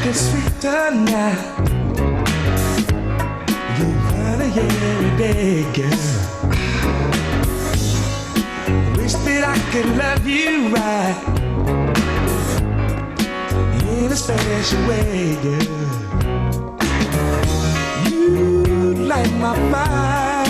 it's sweeter now. You honey every day, girl. Wish that I could love you right in a special way, girl. You light my fire.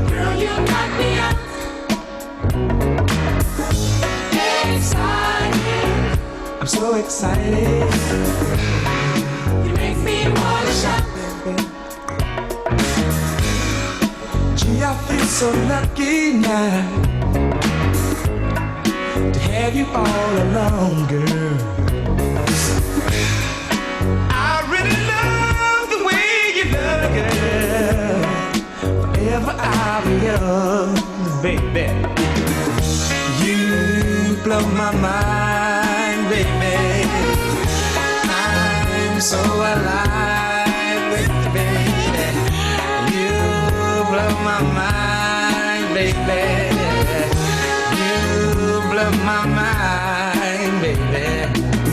Girl, you got me up. Excited. I'm so excited. You make me wanna shout. Gee, I feel so lucky now to have you all along, girl. I really love the way you love, girl. Forever I'll be yours, baby. You blow my mind, baby. I'm so alive with you, baby. You blow my mind, baby. You blow my mind, baby,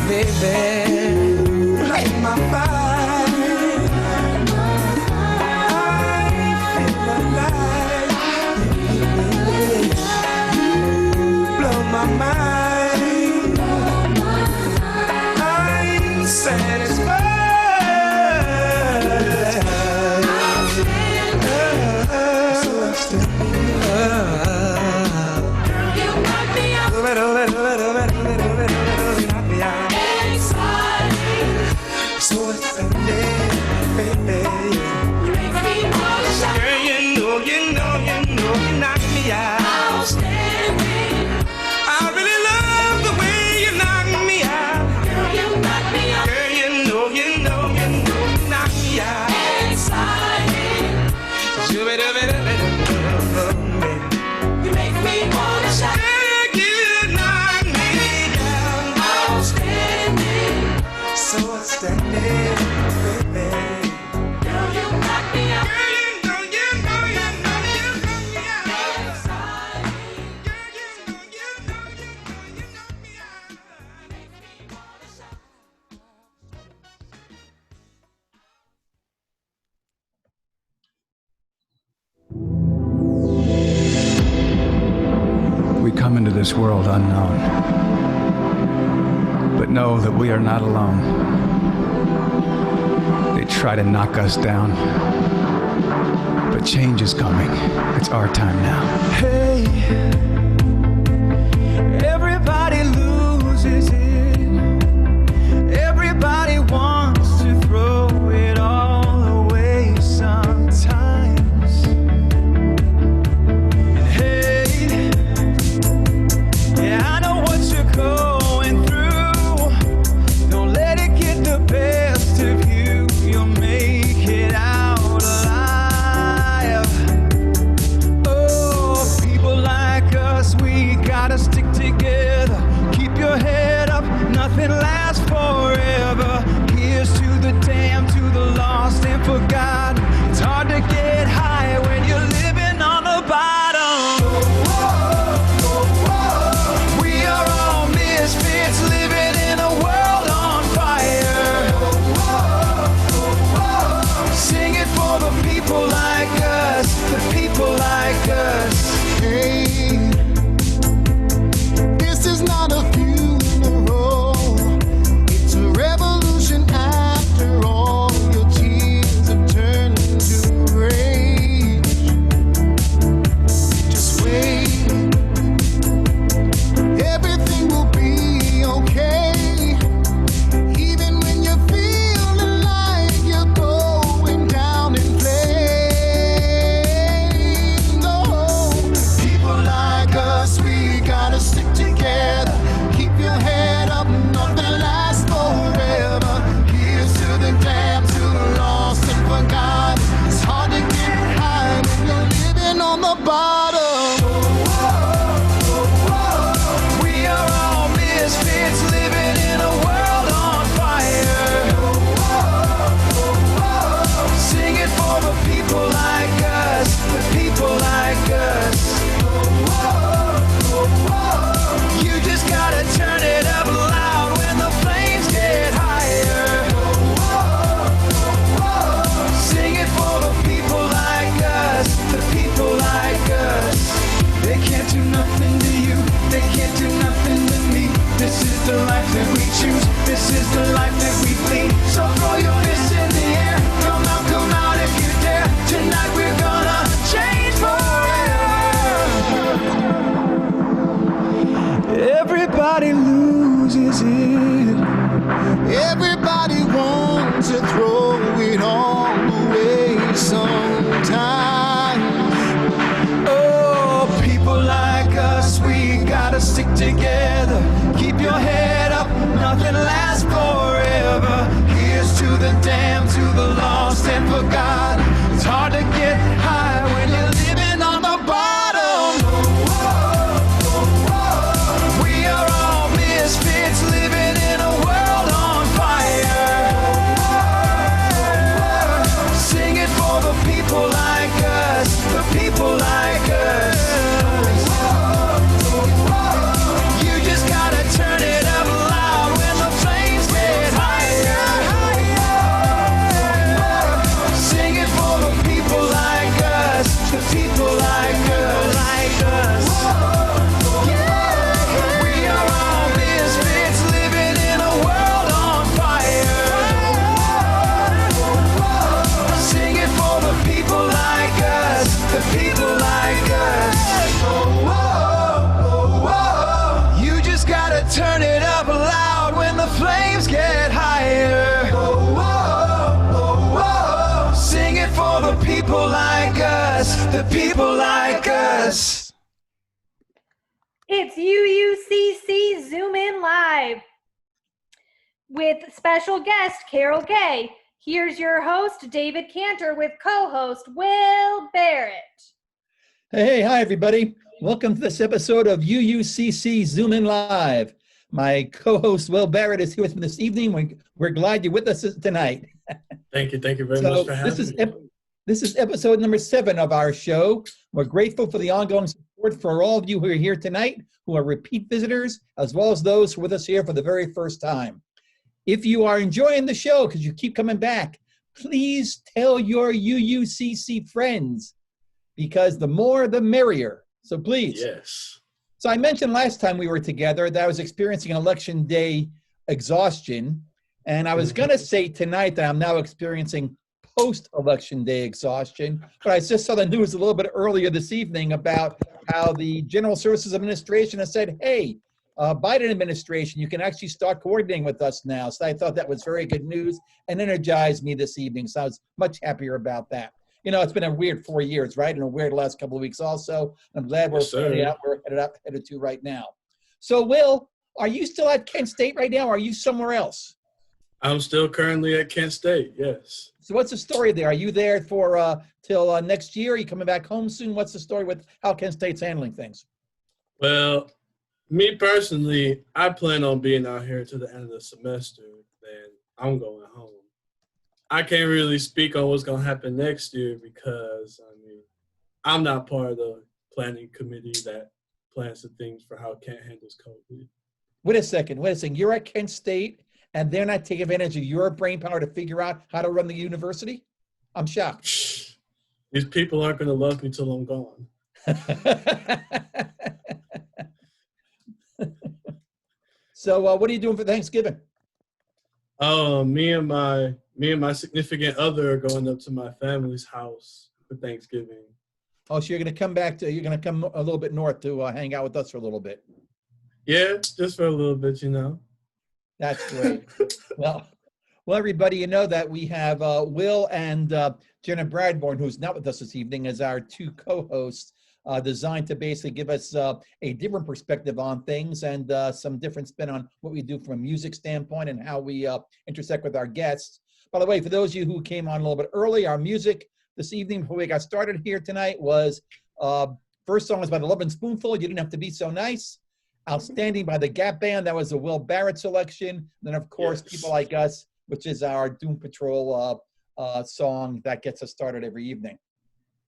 baby. Light my fire. I feel alive. You blow my mind. I'm satisfied. Come into this world unknown, but know that we are not alone. They try to knock us down, but change is coming. It's our time now. Hey, everybody loses it. Everybody wants to throw it all away sometimes. And hey, yeah, I know what you're going through. Don't let it get the best of you. You'll make it out alive. Oh, people like us. forgot. It's hard to get high when you're living on the bottom. We are all misfits living in a world on fire. Sing it for the people like us, the people like us. You just gotta turn it up loud when the flames get higher. Sing it for the people like us, the people like us. We are all misfits living in a world on fire. Sing it for the people like us, the people like us. You just gotta turn it up loud when the flames get higher. Sing it for the people like us, the people like us. It's UUCC Zoom-in Live with special guest Carol Gay. Here's your host, David Kantor, with co-host Will Barrett. Hey, hi, everybody. Welcome to this episode of UUCC Zoom-in Live. My co-host, Will Barrett, is here with me this evening. We're glad you're with us tonight. Thank you very much for having me. This is episode number 7 of our show. We're grateful for the ongoing support for all of you who are here tonight, who are repeat visitors, as well as those who are with us here for the very first time. If you are enjoying the show, because you keep coming back, please tell your UUCC friends, because the more the merrier. So please. Yes. So I mentioned last time we were together that I was experiencing election day exhaustion. And I was going to say tonight that I'm now experiencing post-election day exhaustion. But I just saw the news a little bit earlier this evening about how the General Services Administration has said, hey, Biden administration, you can actually start coordinating with us now. So I thought that was very good news and energized me this evening. So I was much happier about that. You know, it's been a weird 4 years, right? And a weird last couple of weeks also. I'm glad we're headed to right now. So Will, are you still at Kent State right now, or are you somewhere else? I'm still currently at Kent State, yes. So what's the story there? Are you there for till next year? Are you coming back home soon? What's the story with how Kent State's handling things? Well, me personally, I plan on being out here to the end of the semester. Then I'm going home. I can't really speak on what's going to happen next year because, I mean, I'm not part of the planning committee that plans the things for how Kent handles COVID. Wait a second. You're at Kent State and they're not taking advantage of your brain power to figure out how to run the university? I'm shocked. These people aren't going to love me till I'm gone. So what are you doing for Thanksgiving? Me and my significant other are going up to my family's house for Thanksgiving. Oh, so you're going to come a little bit north to hang out with us for a little bit. Yeah, just for a little bit, you know. That's great. Well, everybody, you know that we have Will and Jenna Bradbourne, who's not with us this evening, as our two co-hosts, designed to basically give us a different perspective on things and some different spin on what we do from a music standpoint and how we intersect with our guests. By the way, for those of you who came on a little bit early, our music this evening before we got started here tonight was, first song was by the Lovin' Spoonful, You Didn't Have to Be So Nice. Outstanding by the Gap Band, that was a Will Barrett selection. Then, of course, Yes. People Like Us, which is our Doom Patrol song that gets us started every evening.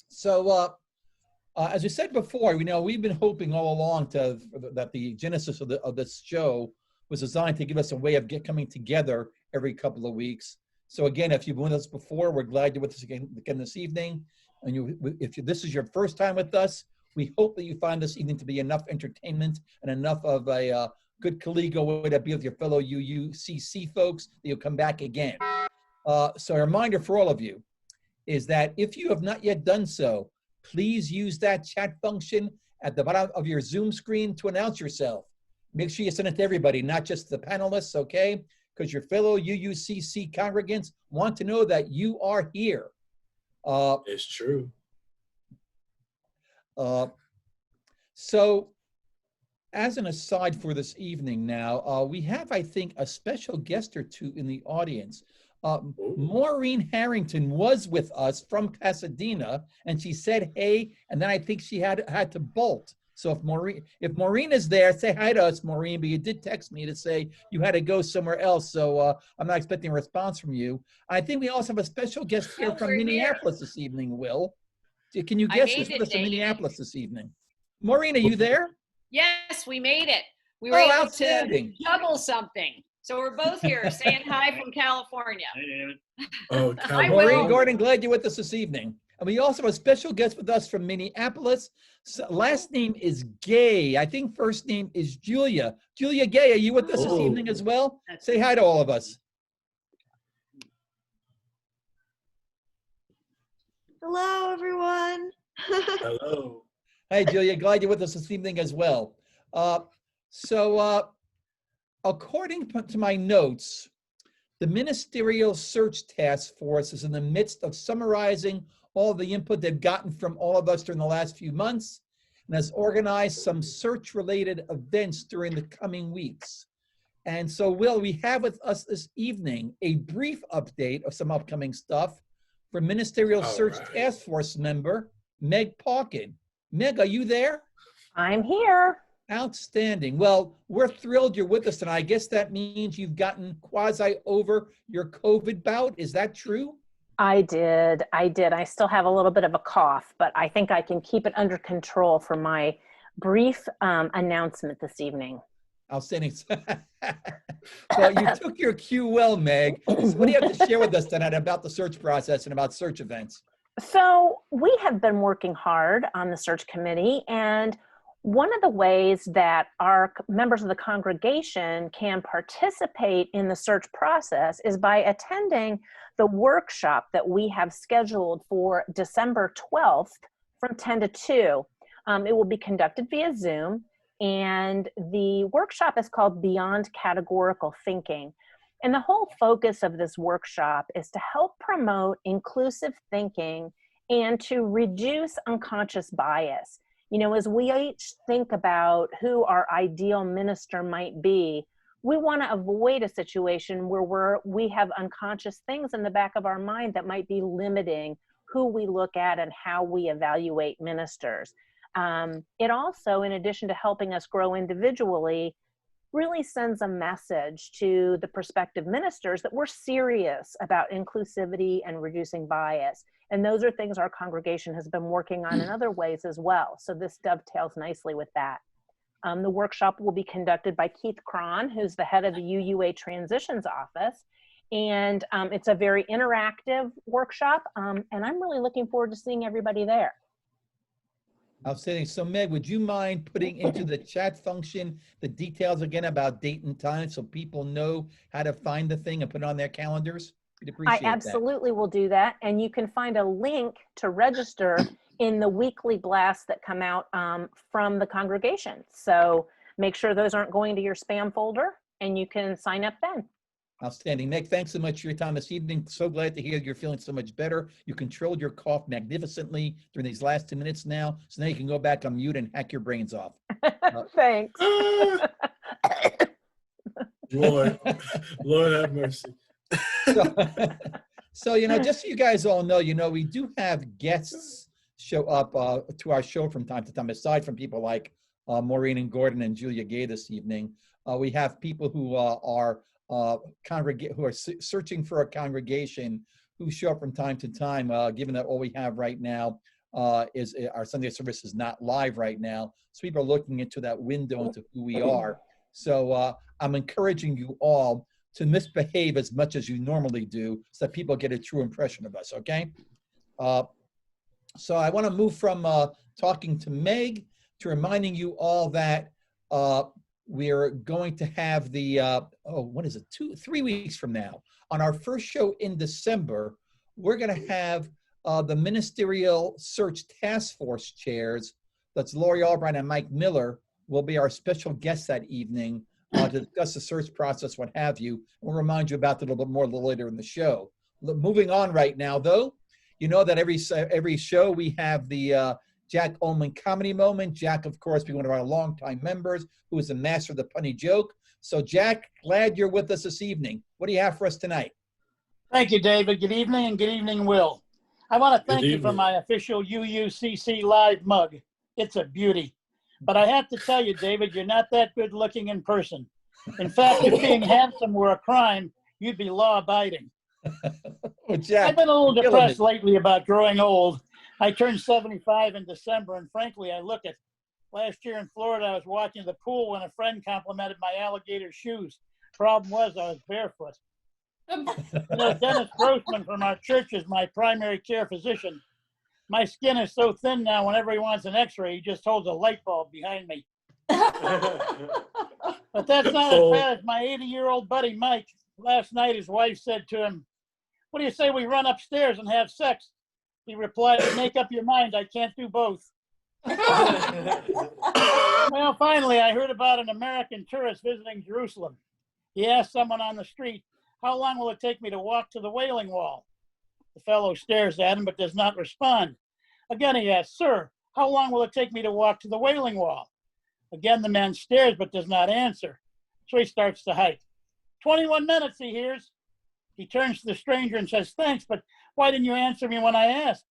So, as we said before, you know, we've been hoping all along that the genesis of this show was designed to give us a way of coming together every couple of weeks. So again, if you've been with us before, we're glad you're with us again this evening. And if this is your first time with us, we hope that you find this evening to be enough entertainment and enough of a good collegial way to be with your fellow UUCC folks that you'll come back again. So a reminder for all of you is that if you have not yet done so, please use that chat function at the bottom of your Zoom screen to announce yourself. Make sure you send it to everybody, not just the panelists, okay? Because your fellow UUCC congregants want to know that you are here. It's true. So, as an aside for this evening now, we have, I think, a special guest or two in the audience. Maureen Harrington was with us from Pasadena, and she said hey, and then I think she had to bolt. So if Maureen is there, say hi to us, Maureen. But you did text me to say you had to go somewhere else, so I'm not expecting a response from you. I think we also have a special guest here from Minneapolis this evening. Will, can you guess who's with us in Minneapolis this evening? Maureen, are you there? Yes, we made it. We were Oh, able outstanding. to juggle something. So we're both here saying hi from California. Oh, Hi, Maureen Will. Gordon, glad you're with us this evening. And we also have a special guest with us from Minneapolis. Last name is Gay. I think first name is Julia. Julia Gay, are you with us this evening as well? Say hi to all of us. Hello, everyone. Hello. Hey, Julia, glad you're with us this evening as well. According to my notes, the Ministerial Search Task Force is in the midst of summarizing all the input they've gotten from all of us during the last few months and has organized some search-related events during the coming weeks. And so, Will, we have with us this evening a brief update of some upcoming stuff from Ministerial Search Task Force member Meg Pawkin. Meg, are you there? I'm here. Outstanding. Well, we're thrilled you're with us tonight. I guess that means you've gotten quasi over your COVID bout. Is that true? I did. I still have a little bit of a cough, but I think I can keep it under control for my brief announcement this evening. Outstanding. Well, you took your cue well, Meg. So what do you have to share with us tonight about the search process and about search events? So we have been working hard on the search committee, and one of the ways that our members of the congregation can participate in the search process is by attending the workshop that we have scheduled for December 12th from 10 to 2. It will be conducted via Zoom, and the workshop is called Beyond Categorical Thinking. And the whole focus of this workshop is to help promote inclusive thinking and to reduce unconscious bias. You know, as we each think about who our ideal minister might be, we want to avoid a situation where we have unconscious things in the back of our mind that might be limiting who we look at and how we evaluate ministers. It also, in addition to helping us grow individually, really sends a message to the prospective ministers that we're serious about inclusivity and reducing bias. And those are things our congregation has been working on in other ways as well. So this dovetails nicely with that. The workshop will be conducted by Keith Cron, who's the head of the UUA Transitions Office. And it's a very interactive workshop. And I'm really looking forward to seeing everybody there. Outstanding. So Meg, would you mind putting into the chat function the details again about date and time so people know how to find the thing and put it on their calendars? We'd appreciate I absolutely will do that. And you can find a link to register in the weekly blasts that come out from the congregation. So make sure those aren't going to your spam folder and you can sign up then. Outstanding. Meg, thanks so much for your time this evening. So glad to hear you're feeling so much better. You controlled your cough magnificently during these last 2 minutes now. So now you can go back on mute and hack your brains off. Thanks. Lord have mercy. So, you know, just so you guys all know, you know, we do have guests show up to our show from time to time, aside from people like Maureen and Gordon and Julia Gay this evening. We have people who are searching for a congregation who show up from time to time, given that all we have right now is our Sunday service is not live right now. So people are looking into that window into who we are. So I'm encouraging you all to misbehave as much as you normally do so that people get a true impression of us, okay? So I want to move from talking to Meg to reminding you all that we're going to have the, 3 weeks from now, on our first show in December, we're going to have the Ministerial Search Task Force chairs. That's Lori Albright and Mike Miller will be our special guests that evening to discuss the search process, what have you. We'll remind you about that a little bit more a little later in the show. Moving on right now, though, you know that every show we have the Jack Ullman Comedy Moment. Jack, of course, being one of our longtime members, who is the master of the punny joke. So, Jack, glad you're with us this evening. What do you have for us tonight? Thank you, David. Good evening, and good evening, Will. I want to Good thank you for evening. my official UUCC Live mug. It's a beauty. But I have to tell you, David, you're not that good looking in person. In fact, if being handsome were a crime, you'd be law-abiding. Oh, Jack, I've been a little you're killing depressed me. lately about growing old. I turned 75 in December, and frankly, I look it. Last year in Florida, I was walking the pool when a friend complimented my alligator shoes. Problem was, I was barefoot. Dennis Grossman from our church is my primary care physician. My skin is so thin now, whenever he wants an x-ray, he just holds a light bulb behind me. But that's not as bad as my 80-year-old buddy Mike. Last night, his wife said to him, "What do you say we run upstairs and have sex?" He replied, "Make up your mind, I can't do both." Well, finally, I heard about an American tourist visiting Jerusalem. He asked someone on the street, "How long will it take me to walk to the Wailing Wall?" The fellow stares at him but does not respond. Again, he asks, "Sir, how long will it take me to walk to the Wailing Wall?" Again, the man stares but does not answer. So he starts to hike. 21 minutes, he hears. He turns to the stranger and says, "Thanks, but why didn't you answer me when I asked?"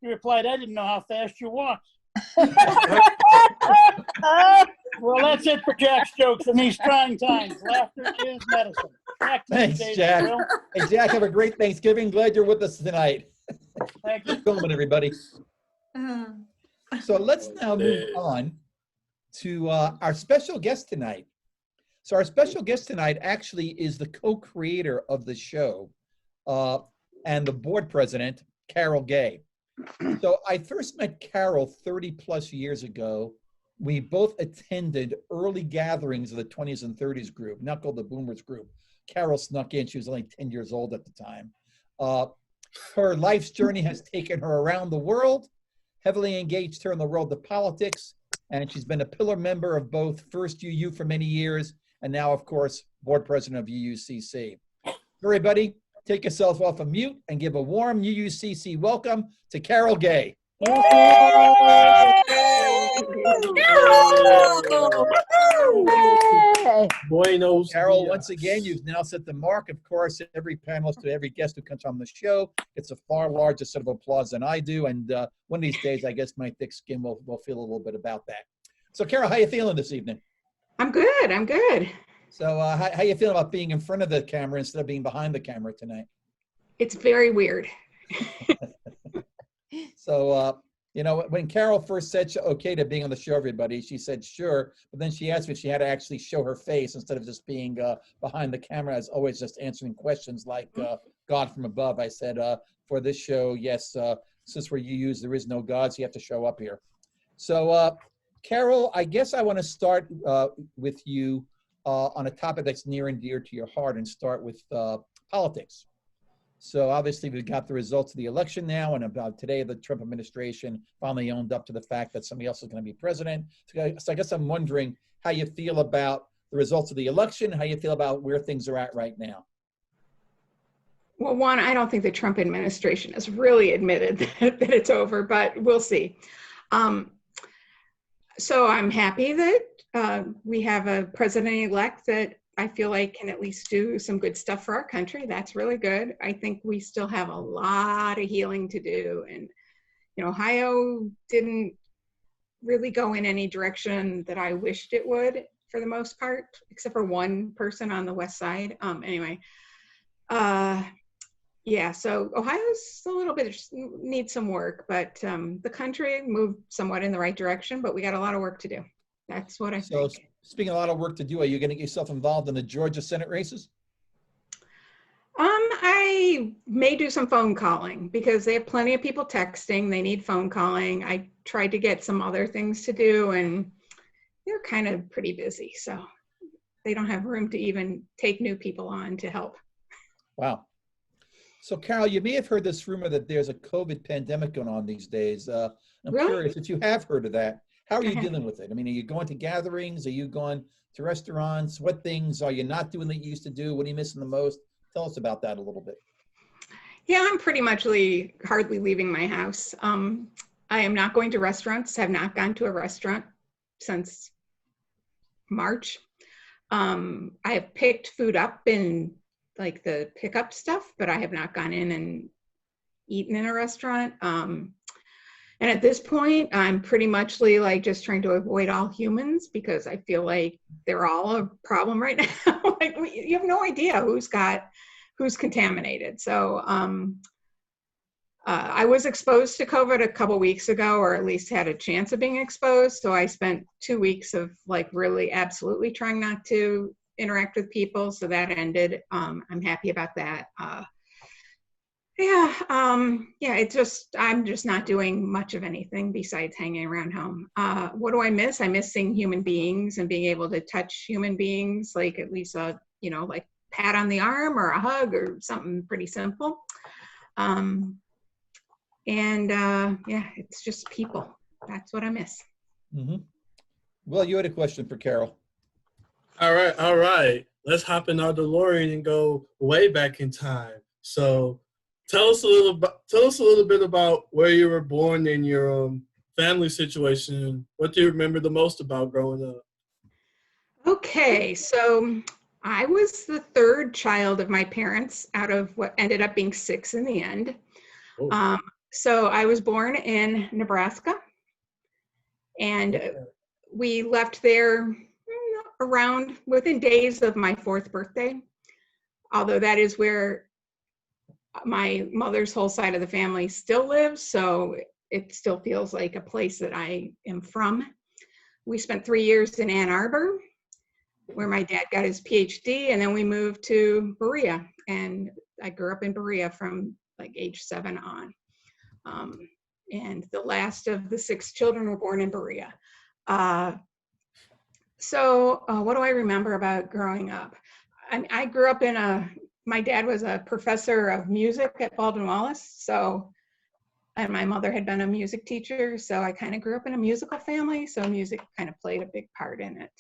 He replied, "I didn't know how fast you walked." Well, that's it for Jack's jokes in these trying times. Laughter is medicine. Back to you, Thanks, David, Jack. Will. Hey, Jack, have a great Thanksgiving. Glad you're with us tonight. Thank you. Keep filming, everybody. So let's now move Hey. on to our special guest tonight. So our special guest tonight actually is the co-creator of the show and the board president, Carol Gay. So I first met Carol 30 plus years ago. We both attended early gatherings of the 20s and 30s group, not called the Boomers group. Carol snuck in. She was only 10 years old at the time. Her life's journey has taken her around the world, heavily engaged her in the world of politics, and she's been a pillar member of both First UU for many years, and now, of course, board president of UUCC. Everybody, take yourself off of mute and give a warm UUCC welcome to Carol Gay. Buenos Carol, dias. once again, you've now set the mark. Of course, every panelist, to every guest who comes on the show, it's a far larger set of applause than I do. And one of these days, I guess my thick skin will feel a little bit about that. So, Carol, how you feeling this evening? I'm good. I'm good. So, how you feeling about being in front of the camera instead of being behind the camera tonight? It's very weird. So, you know, when Carol first said okay to being on the show, everybody, she said sure, but then she asked me if she had to actually show her face instead of just being behind the camera, as always, just answering questions like God from above. I said, for this show, yes, since we're UUs, there is no God, so you have to show up here. So, Carol, I guess I want to start with you on a topic that's near and dear to your heart and start with politics. So obviously we've got the results of the election now, and about today the Trump administration finally owned up to the fact that somebody else is going to be president. So I guess I'm wondering how you feel about the results of the election, how you feel about where things are at right now. Well, one, I don't think the Trump administration has really admitted that it's over, but we'll see. So I'm happy that we have a president-elect that I feel like can at least do some good stuff for our country. That's really good. I think we still have a lot of healing to do. And, you know, Ohio didn't really go in any direction that I wished it would for the most part, except for one person on the west side. Yeah, so Ohio's a little bit, needs some work, but the country moved somewhat in the right direction, but we got a lot of work to do. That's what I think. Speaking of a lot of work to do, are you going to get yourself involved in the Georgia Senate races? I may do some phone calling because they have plenty of people texting. They need phone calling. I tried to get some other things to do and they're kind of pretty busy. So they don't have room to even take new people on to help. Wow. So Carol, you may have heard this rumor that there's a COVID pandemic going on these days. I'm Really? curious if you have heard of that. How are you dealing with it? I mean, are you going to gatherings? Are you going to restaurants? What things are you not doing that you used to do? What are you missing the most? Tell us about that a little bit. Yeah, I'm pretty much hardly leaving my house. I am not going to restaurants, have not gone to a restaurant since March. I have picked food up in like the pickup stuff, but I have not gone in and eaten in a restaurant. And at this point, I'm pretty much like just trying to avoid all humans because I feel like they're all a problem right now. Like you have no idea who's contaminated. So I was exposed to COVID a couple weeks ago, or at least had a chance of being exposed. So I spent 2 weeks of like really absolutely trying not to interact with people. So that ended. I'm happy about that. I'm just not doing much of anything besides hanging around home. What do I miss? I miss seeing human beings and being able to touch human beings, like at least like pat on the arm or a hug or something pretty simple. It's just people. That's what I miss. Mm-hmm. Well, you had a question for Carol. All right. Let's hop in our DeLorean and go way back in time. So tell us a little bit about where you were born and your family situation. What do you remember the most about growing up? Okay, so I was the third child of my parents out of what ended up being 6 in the end. Oh. So I was born in Nebraska, and we left there around within days of my 4th birthday, although that is where my mother's whole side of the family still lives, so it still feels like a place that I am from. We spent 3 years in Ann Arbor, where my dad got his PhD, and then we moved to Berea, and I grew up in Berea from like age 7 on. And the last of the 6 children were born in Berea. So what do I remember about growing up? I grew up my dad was a professor of music at Baldwin Wallace, and my mother had been a music teacher, so I kind of grew up in a musical family, so music kind of played a big part in it.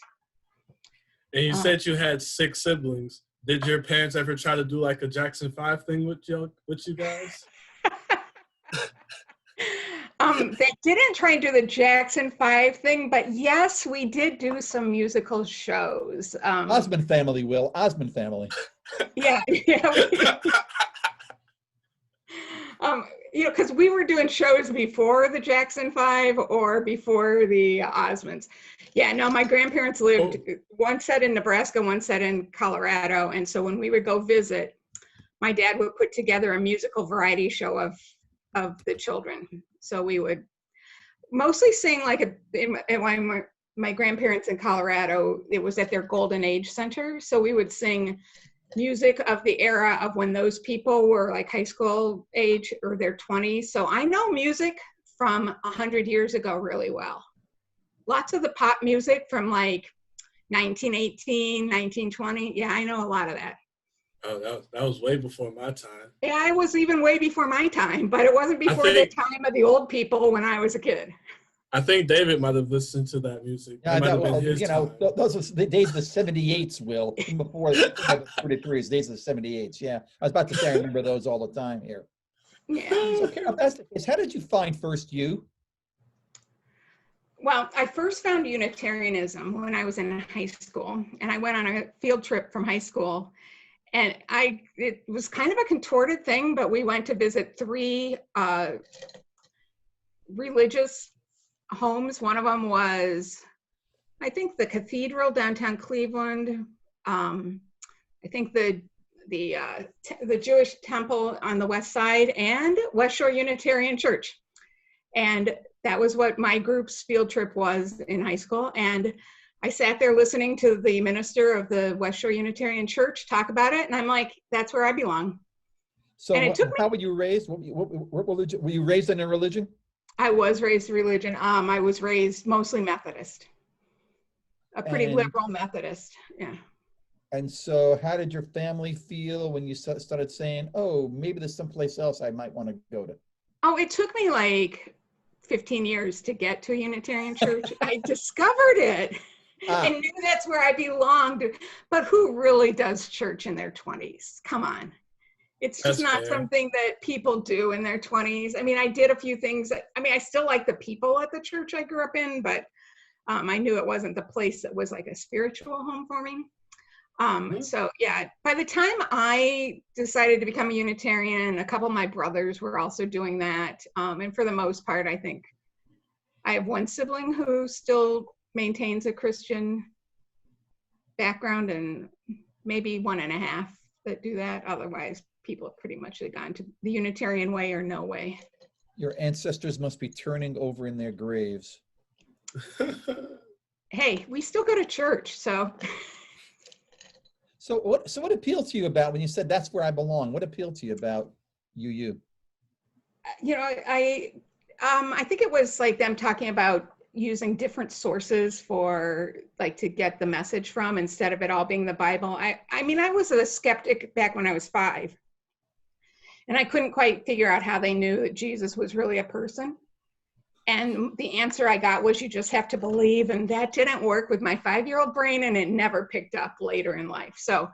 And you said you had 6 siblings. Did your parents ever try to do like a Jackson 5 thing with you guys? They didn't try and do the Jackson 5 thing, but yes, we did do some musical shows. Osmond family, Will. Osmond family. Yeah. Because we were doing shows before the Jackson 5 or before the Osmonds. Yeah, no, my grandparents lived, one set in Nebraska, one set in Colorado. And so when we would go visit, my dad would put together a musical variety show of the children. So we would mostly sing when my grandparents in Colorado, it was at their Golden Age Center. So we would sing music of the era of when those people were like high school age or their 20s. So I know music from 100 years ago really well. Lots of the pop music from like 1918, 1920. Yeah, I know a lot of that. Oh, that was way before my time. Yeah, it was even way before my time, but it wasn't before the time of the old people when I was a kid. I think David might have listened to that music. Yeah, those are the days of the 78s, Will. Even before 43 is days of the 78s. Yeah, I was about to say I remember those all the time here. Yeah. So, Carol, that's the case. How did you find First U? Well, I first found Unitarianism when I was in high school, and I went on a field trip from high school. And it was kind of a contorted thing, but we went to visit 3 religious homes. One of them was, I think, the cathedral downtown Cleveland. I think the Jewish temple on the west side, and West Shore Unitarian Church. And that was what my group's field trip was in high school. And I sat there listening to the minister of the West Shore Unitarian Church talk about it, and I'm like, that's where I belong. So how were you raised? What religion? Were you raised in a religion? I was raised in religion. I was raised mostly Methodist, a pretty liberal Methodist, yeah. And so how did your family feel when you started saying, oh, maybe there's someplace else I might want to go to? Oh, it took me like 15 years to get to a Unitarian church. I discovered it. I knew that's where I belonged, but who really does church in their 20s? Come on. It's just not something that people do in their 20s. I mean, I did a few things. I still like the people at the church I grew up in, but I knew it wasn't the place that was like a spiritual home for me. So yeah, by the time I decided to become a Unitarian, a couple of my brothers were also doing that. And for the most part, I think I have one sibling who still maintains a Christian background, and maybe 1.5 that do that. Otherwise, people have pretty much gone to the Unitarian way or no way. Your ancestors must be turning over in their graves. Hey, we still go to church, so. So what appealed to you about when you said that's where I belong? What appealed to you about UU? You know, I think it was like them talking about using different sources for like to get the message from, instead of it all being the Bible. I mean, I was a skeptic back when I was 5, and I couldn't quite figure out how they knew that Jesus was really a person. And the answer I got was, you just have to believe. And that didn't work with my 5-year-old brain, and it never picked up later in life. So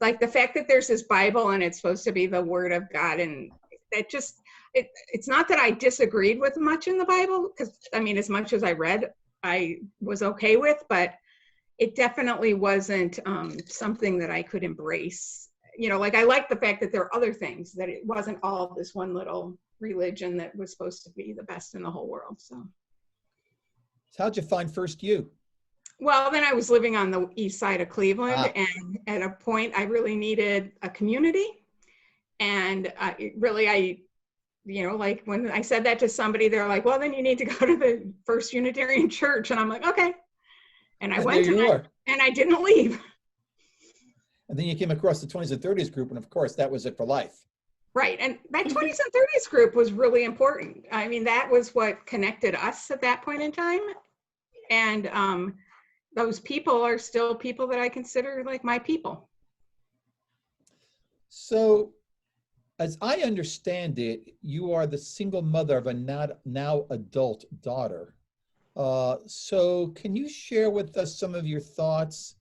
like the fact that there's this Bible and it's supposed to be the word of God, and that just, it's not that I disagreed with much in the Bible, because I mean, as much as I read, I was okay with, but it definitely wasn't something that I could embrace. You know, like I like the fact that there are other things, that it wasn't all this one little religion that was supposed to be the best in the whole world. So how'd you find First U? Well, then I was living on the east side of Cleveland, and at a point I really needed a community. And you know, like when I said that to somebody, they're like, well, then you need to go to the First Unitarian Church. And I'm like, okay. And I went, and I didn't leave. And then you came across the 20s and 30s group, and of course that was it for life. Right. And that 20s and 30s group was really important. I mean, that was what connected us at that point in time. And those people are still people that I consider like my people. So as I understand it, you are the single mother of a now adult daughter. So can you share with us some of your thoughts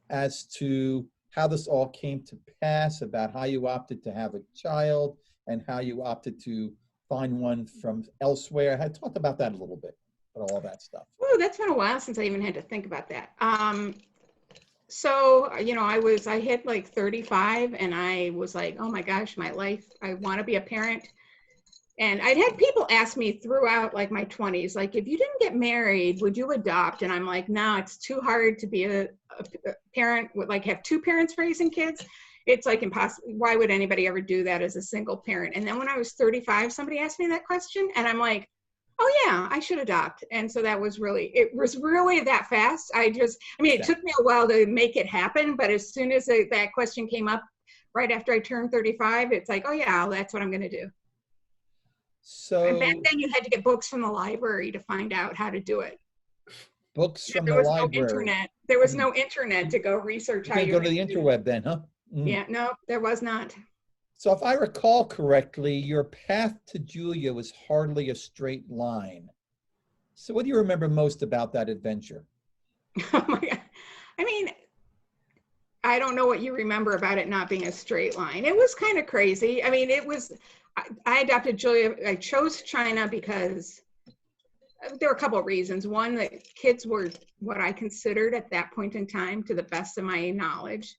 as to how this all came to pass, about how you opted to have a child and how you opted to find one from elsewhere? I talk about that a little bit, about all that stuff. Oh, that's been a while since I even had to think about that. So, you know, I hit like 35, and I was like, oh my gosh, my life, I want to be a parent. And I'd had people ask me throughout like my 20s, like, if you didn't get married, would you adopt? And I'm like, no, it's too hard to be a parent, with like have 2 parents raising kids. It's like impossible. Why would anybody ever do that as a single parent? And then when I was 35, somebody asked me that question, and I'm like, oh yeah, I should adopt. And so it was really that fast. It took me a while to make it happen, but as soon as that question came up right after I turned 35, it's like, oh yeah, that's what I'm going to do. So and back then you had to get books from the library to find out how to do it. Books from the library. No internet. There was no internet to go research how you go to the interweb then, huh? Yeah, no, there was not. So if I recall correctly, your path to Julia was hardly a straight line. So what do you remember most about that adventure? Oh my God. I mean, I don't know what you remember about it not being a straight line. It was kind of crazy. I mean, I adopted Julia. I chose China because there were a couple of reasons. One, that kids were what I considered at that point in time, to the best of my knowledge,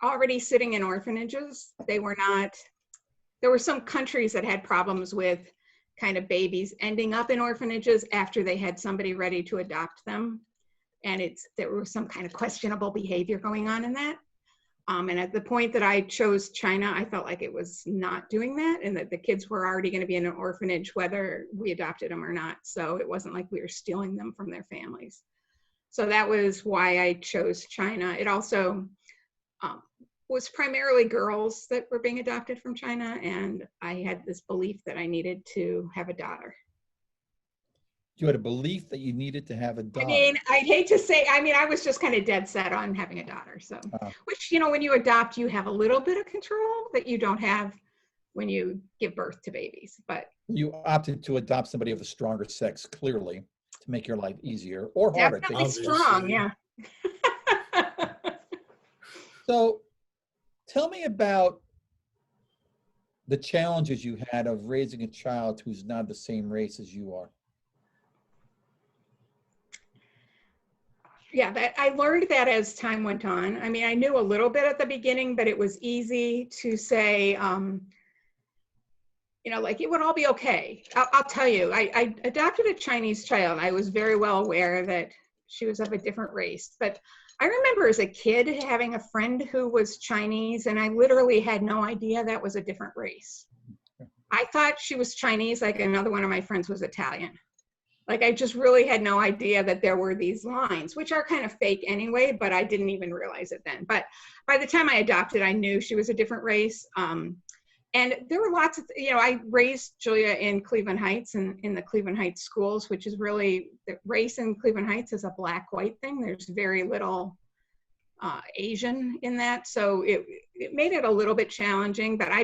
already sitting in orphanages. They were not, there were some countries that had problems with kind of babies ending up in orphanages after they had somebody ready to adopt them. And there was some kind of questionable behavior going on in that. And at the point that I chose China, I felt like it was not doing that, and that the kids were already going to be in an orphanage whether we adopted them or not. So it wasn't like we were stealing them from their families. So that was why I chose China. It also was primarily girls that were being adopted from China, and I had this belief that I needed to have a daughter. You had a belief that you needed to have a daughter. I mean, I'd hate to say, I was just kind of dead set on having a daughter. So, which, you know, when you adopt, you have a little bit of control that you don't have when you give birth to babies. But you opted to adopt somebody of the stronger sex, clearly, to make your life easier or harder. Definitely strong, yeah. So tell me about the challenges you had of raising a child who's not the same race as you are. Yeah, that I learned that as time went on. I mean, I knew a little bit at the beginning, but it was easy to say, like it would all be okay. I'll tell you, I adopted a Chinese child. I was very well aware that she was of a different race, but I remember as a kid having a friend who was Chinese, and I literally had no idea that was a different race. I thought she was Chinese, like another one of my friends was Italian. Like I just really had no idea that there were these lines, which are kind of fake anyway, but I didn't even realize it then. But by the time I adopted, I knew she was a different race. And there were lots of, I raised Julia in Cleveland Heights and in the Cleveland Heights schools, which is really, the race in Cleveland Heights is a black-white thing. There's very little Asian in that. So it made it a little bit challenging, but I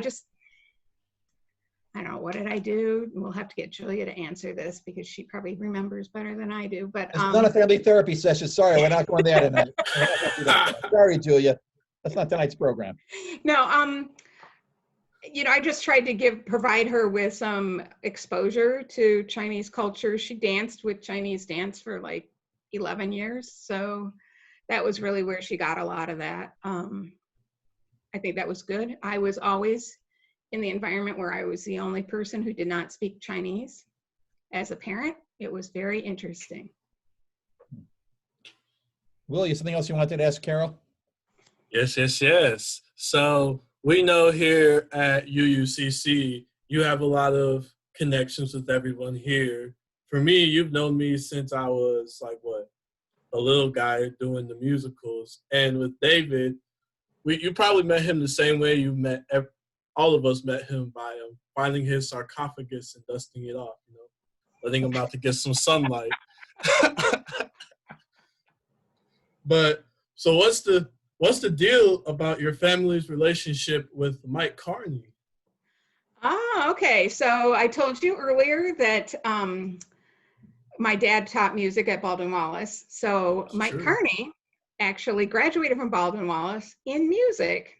don't know, what did I do? We'll have to get Julia to answer this because she probably remembers better than I do. But It's not a family therapy session. Sorry, we're not going there tonight. We're not gonna do that. Sorry, Julia. That's not tonight's program. No, I just tried to provide her with some exposure to Chinese culture. She danced with Chinese dance for like 11 years. So that was really where she got a lot of that. I think that was good. I was always in the environment where I was the only person who did not speak Chinese. As a parent, it was very interesting. Will, you something else you wanted to ask Carol? Yes. So we know here at UUCC, you have a lot of connections with everyone here. For me, you've known me since I was a little guy doing the musicals. And with David, you probably met him the same way you met all of us met him by finding his sarcophagus and dusting it off, letting him out to get some sunlight. But so what's the deal about your family's relationship with Mike Carney? Okay. So I told you earlier that my dad taught music at Baldwin Wallace. So Mike Carney actually graduated from Baldwin Wallace in music.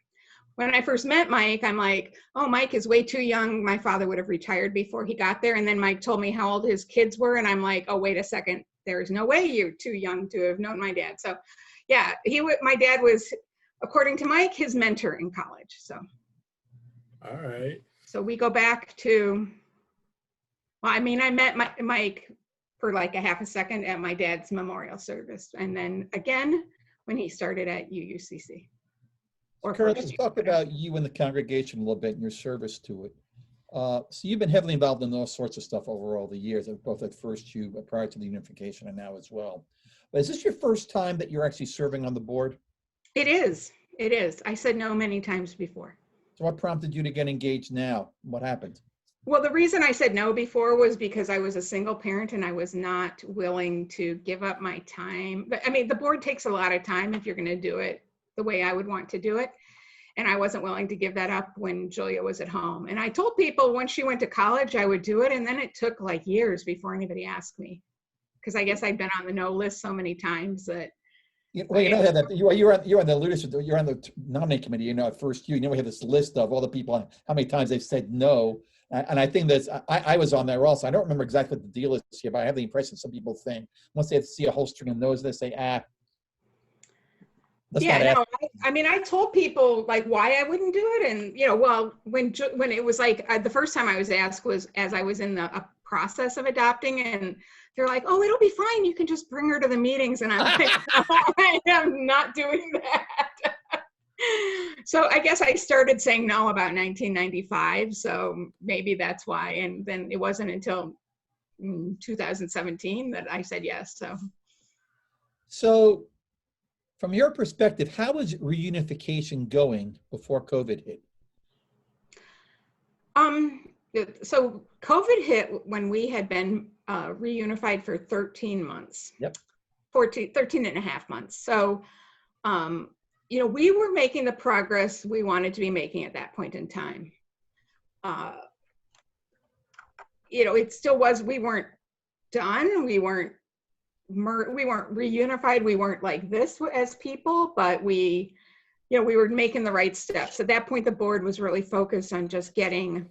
When I first met Mike, I'm like, oh, Mike is way too young. My father would have retired before he got there. And then Mike told me how old his kids were. And I'm like, oh, wait a second. There's no way you're too young to have known my dad. So yeah, my dad was, according to Mike, his mentor in college. So. All right. So we go back to, I met Mike for like a half a second at my dad's memorial service. And then again, when he started at UUCC. Carol, let's talk about you and the congregation a little bit and your service to it. So you've been heavily involved in all sorts of stuff over all the years, both at First prior to the unification and now as well. But is this your first time that you're actually serving on the board? It is. I said no many times before. So what prompted you to get engaged now? What happened? Well, the reason I said no before was because I was a single parent and I was not willing to give up my time. But I mean, the board takes a lot of time if you're going to do it the way I would want to do it. And I wasn't willing to give that up when Julia was at home. And I told people when she went to college, I would do it. And then it took like years before anybody asked me. Because I guess I'd been on the no list so many times that. Well, you're on the leadership, you're on the nominating committee, at First we have this list of all the people, how many times they've said no. And I think I was on there also. I don't remember exactly what the deal is here, but I have the impression some people think once they see a whole string of no's, they say, I told people like why I wouldn't do it. And, when it was like, the first time I was asked was as I was in the process of adopting, and they're like, oh, it'll be fine. You can just bring her to the meetings. And I'm like, I am not doing that. So I guess I started saying no about 1995. So maybe that's why. And then it wasn't until 2017 that I said yes. So from your perspective, how was reunification going before COVID hit? So COVID hit when we had been reunified for 13 months. Yep. 13 and a half months. So, we were making the progress we wanted to be making at that point in time. It still was, we weren't done. We weren't reunified. We weren't like this as people, but we were making the right steps. At that point, the board was really focused on just getting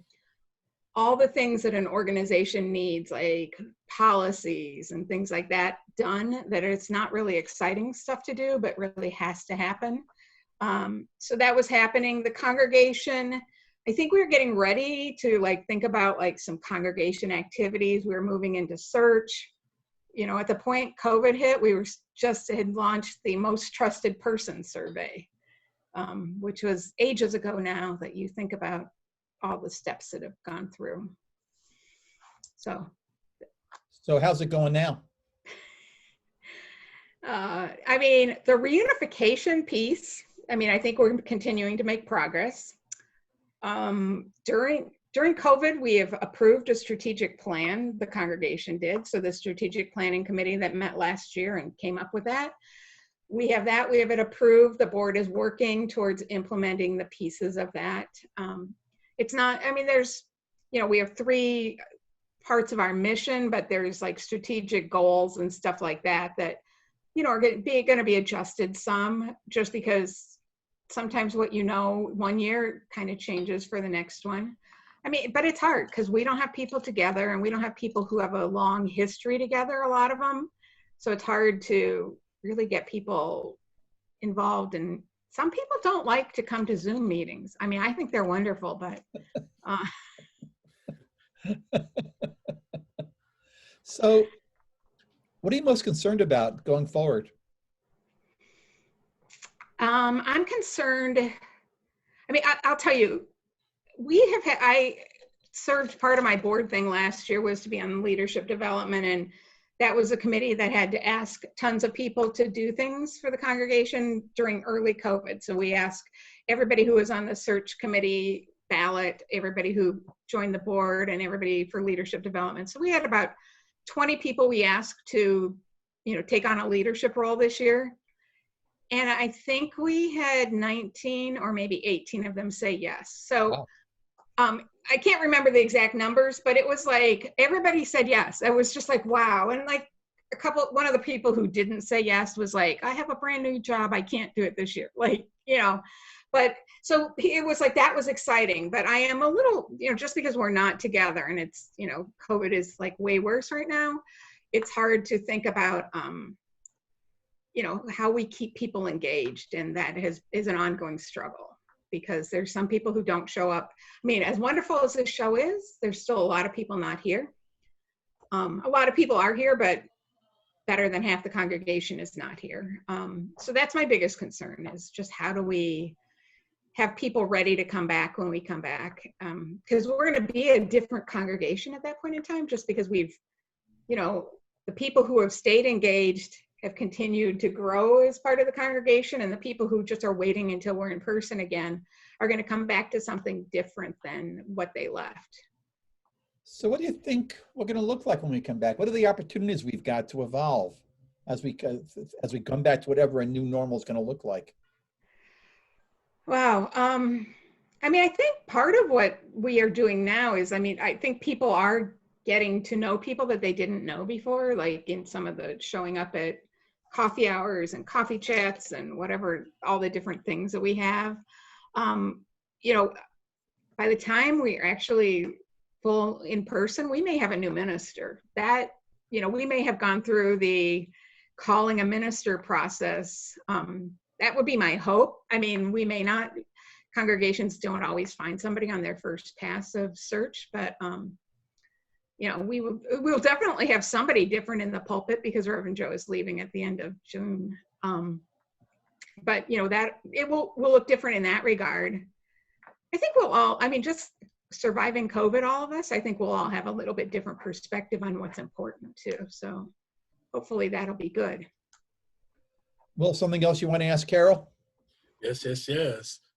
all the things that an organization needs, like policies and things like that, done, that it's not really exciting stuff to do, but really has to happen. So that was happening. The congregation, I think we were getting ready to like think about like some congregation activities. We were moving into search. You know, at the point COVID hit, we were just had launched the most trusted person survey, which was ages ago now that you think about all the steps that have gone through. So how's it going now? I mean, the reunification piece, I mean, I think we're continuing to make progress. During COVID, we have approved a strategic plan, the congregation did. So the strategic planning committee that met last year and came up with that. We have it approved. The board is working towards implementing the pieces of that. It's not, I mean, there's, you know, we have 3 parts of our mission, but there's like strategic goals and stuff like that, you know, are going to be adjusted some, just because sometimes what you know one year kind of changes for the next one. I mean, but it's hard because we don't have people together, and we don't have people who have a long history together, a lot of them. So it's hard to really get people involved, and some people don't like to come to Zoom meetings. I mean, I think they're wonderful, but So what are you most concerned about going forward? I'm concerned. I mean, I'll tell you, I served, part of my board thing last year was to be on leadership development, and that was a committee that had to ask tons of people to do things for the congregation during early COVID. So we asked everybody who was on the search committee ballot, everybody who joined the board, and everybody for leadership development. So we had about 20 people we asked to, you know, take on a leadership role this year. And I think we had 19 or maybe 18 of them say yes. So wow. I can't remember the exact numbers, but it was like everybody said yes. It was just like, wow. And like one of the people who didn't say yes was like, I have a brand new job, I can't do it this year. Like, you know, but so it was like, that was exciting. But I am a little, you know, just because we're not together and it's, you know, COVID is like way worse right now, it's hard to think about, you know, how we keep people engaged. And that is an ongoing struggle, because there's some people who don't show up. I mean, as wonderful as this show is, there's still a lot of people not here. A lot of people are here, but better than half the congregation is not here. So that's my biggest concern, is just how do we have people ready to come back when we come back? Because we're going to be a different congregation at that point in time, just because we've, you know, the people who have stayed engaged have continued to grow as part of the congregation, and the people who just are waiting until we're in person again are going to come back to something different than what they left. So what do you think we're going to look like when we come back? What are the opportunities we've got to evolve as we come back to whatever a new normal is going to look like? Wow. I mean, I think part of what we are doing now is, I mean, I think people are getting to know people that they didn't know before, like in some of the showing up at coffee hours and coffee chats and whatever, all the different things that we have. You know, by the time we're actually full in person, we may have a new minister. That, you know, we may have gone through the calling a minister process. That would be my hope. I mean, we may not, congregations don't always find somebody on their first pass of search, but you know, we'll definitely have somebody different in the pulpit, because Reverend Joe is leaving at the end of June. But you know, that it will look different in that regard. I think we'll all, I mean, just surviving COVID, all of us, I think we'll all have a little bit different perspective on what's important too. So hopefully that'll be good. Well, something else you want to ask Carol? Yes.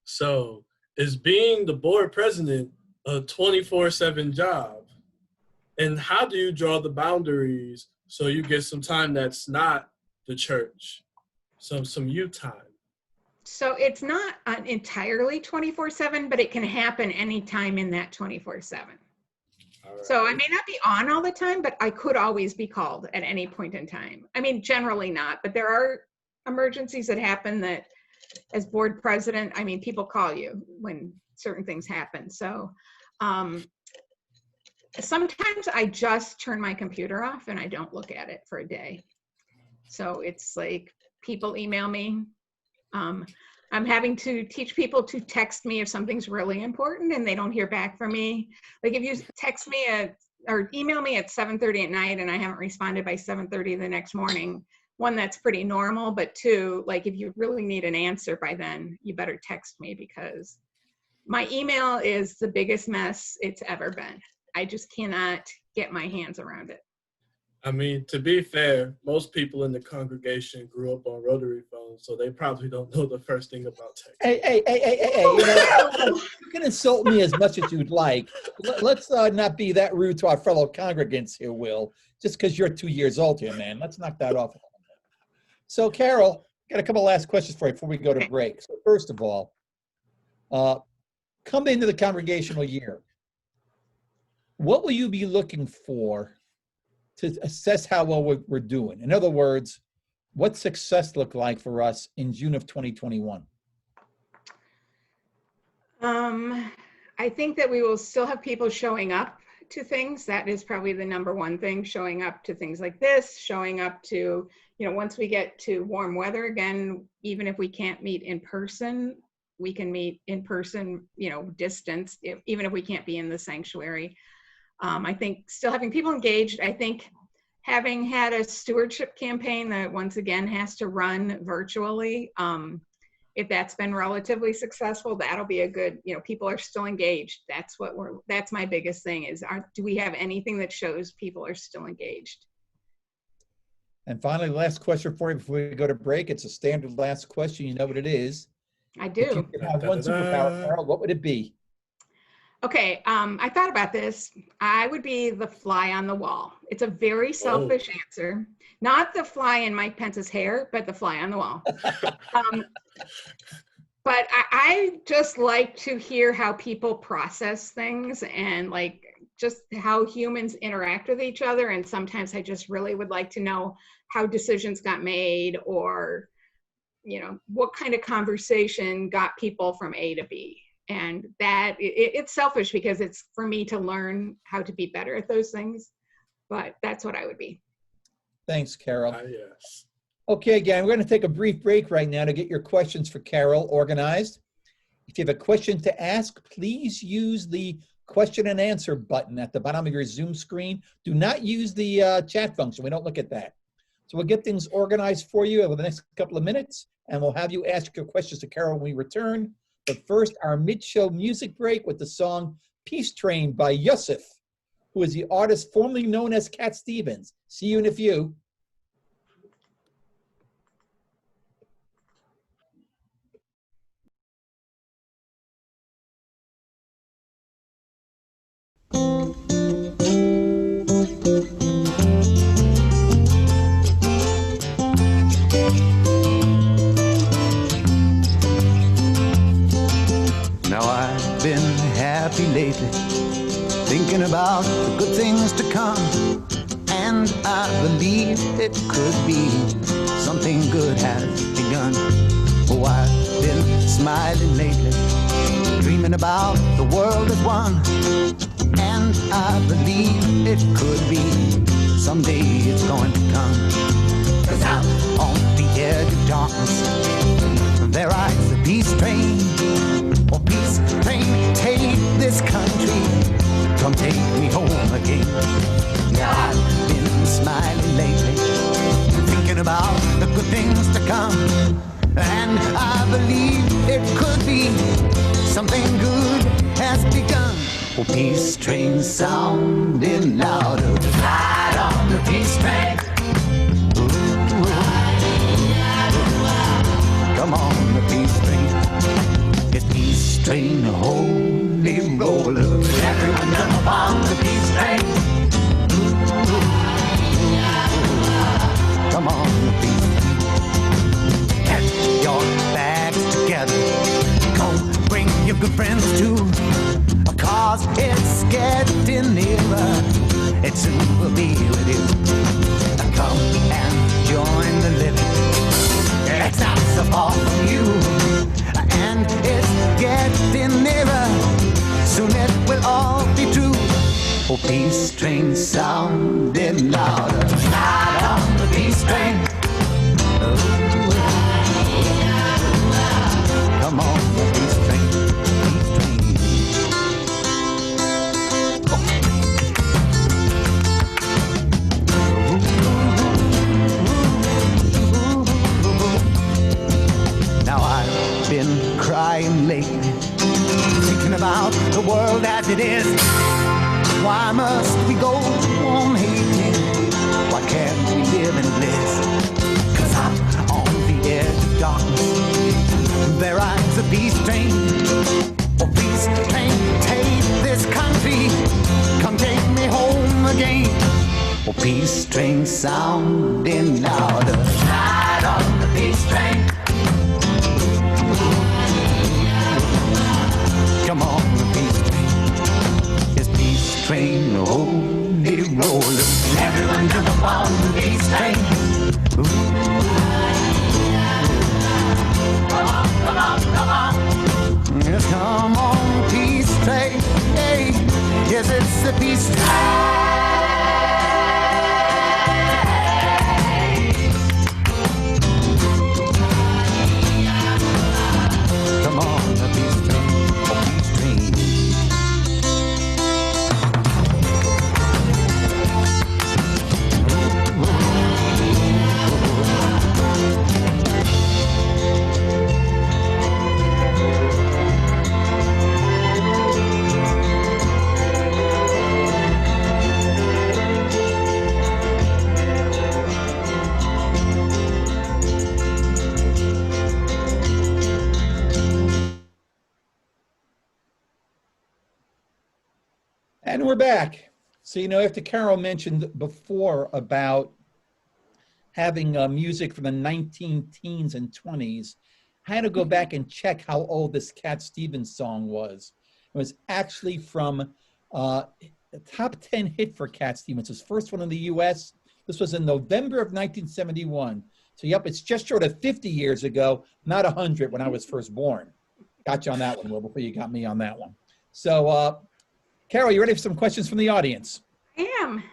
So is being the board president a 24/7 job? And how do you draw the boundaries so you get some time that's not the church, some you time? So it's not entirely 24/7, but it can happen anytime in that 24/7. Right. So I may not be on all the time, but I could always be called at any point in time. I mean, generally not, but there are emergencies that happen that as board president, I mean, people call you when certain things happen. So sometimes I just turn my computer off and I don't look at it for a day. So it's like people email me. I'm having to teach people to text me if something's really important and they don't hear back from me. Like if you text me or email me at 7:30 at night and I haven't responded by 7:30 the next morning, one, that's pretty normal, but two, like if you really need an answer by then, you better text me because my email is the biggest mess it's ever been. I just cannot get my hands around it. I mean, to be fair, most people in the congregation grew up on rotary phones, so they probably don't know the first thing about tech. Hey, you know, you can insult me as much as you'd like. Let's not be that rude to our fellow congregants here, Will, just because you're 2 years old here, man. Let's knock that off. So, Carol, got a couple last questions for you before we go to break. So, first of all, come into the congregational year. What will you be looking for to assess how well we're doing? In other words, what success look like for us in June of 2021? I think that we will still have people showing up to things. That is probably the number one thing, showing up to things like this, showing up to, you know, once we get to warm weather again, even if we can't meet in person, we can meet in person, you know, distance, even if we can't be in the sanctuary. I think still having people engaged. I think having had a stewardship campaign that once again has to run virtually, if that's been relatively successful, that'll be a good, you know, people are still engaged. That's my biggest thing is, do we have anything that shows people are still engaged? And finally, last question for you before we go to break. It's a standard last question. You know what it is. I do. If you could have one superpower, Carol, what would it be? Okay, I thought about this. I would be the fly on the wall. It's a very selfish answer. Not the fly in Mike Pence's hair, but the fly on the wall. But I just like to hear how people process things and like just how humans interact with each other. And sometimes I just really would like to know how decisions got made, or, you know, what kind of conversation got people from A to B. And that it's selfish because it's for me to learn how to be better at those things. But that's what I would be. Thanks, Carol. Yes. Okay, again, we're going to take a brief break right now to get your questions for Carol organized. If you have a question to ask, please use the question and answer button at the bottom of your Zoom screen. Do not use the chat function. We don't look at that. So we'll get things organized for you over the next couple of minutes, and we'll have you ask your questions to Carol when we return. But first, our mid-show music break with the song Peace Train by Yusuf, who is the artist formerly known as Cat Stevens. See you in a few. Now I've been happy lately, thinking about the good things to come, and I believe it could be something good has begun. Oh, I've been smiling lately, dreaming about the world as one, and I believe it could be someday it's going to come. 'Cause out on the edge of darkness, there rides the peace train. Oh, peace train, take this country, come take me home again. Now I've been smiling lately, thinking about the good things to come, and I believe it could be something good has begun. Oh, peace train sounding louder, ride on the peace train. Ooh, come on, the peace train. It's peace train, holy roller. Everyone jump on the peace train. Ooh, come on, the peace train. Get your bags together. Go bring your good friends too, 'cause it's getting nearer. It soon will be with you. Come and join the living. It's not so far from you, and it's getting nearer. Soon it will all be true. Oh, peace train sounding louder. Ride on the peace train. Come on, the peace train, peace train. Now I've been crying lately, thinking about the world as it is. Why must we go on hating? Why can't we live in bliss? 'Cause I'm on the edge of darkness. There rides a peace train. Oh, peace train, take this country. Come take me home again. Oh, peace train sounding louder. Ride on the peace train. Come on, the peace train. It's peace train, holy roller. Everyone jump on the peace train. Ooh. Come on, come on. Yes, come on, peace train. Hey, yes, it's the peace train. Come on, the peace train, oh, peace train. And we're back. So, after Carol mentioned before about having music from the 19 teens and 20s, I had to go back and check how old this Cat Stevens song was. It was actually from a top 10 hit for Cat Stevens, his first one in the US. This was in November of 1971. So, yep, it's just short of 50 years ago, not 100 when I was first born. Got you on that one, Will, before you got me on that one. So, Carol, you ready for some questions from the audience? I am.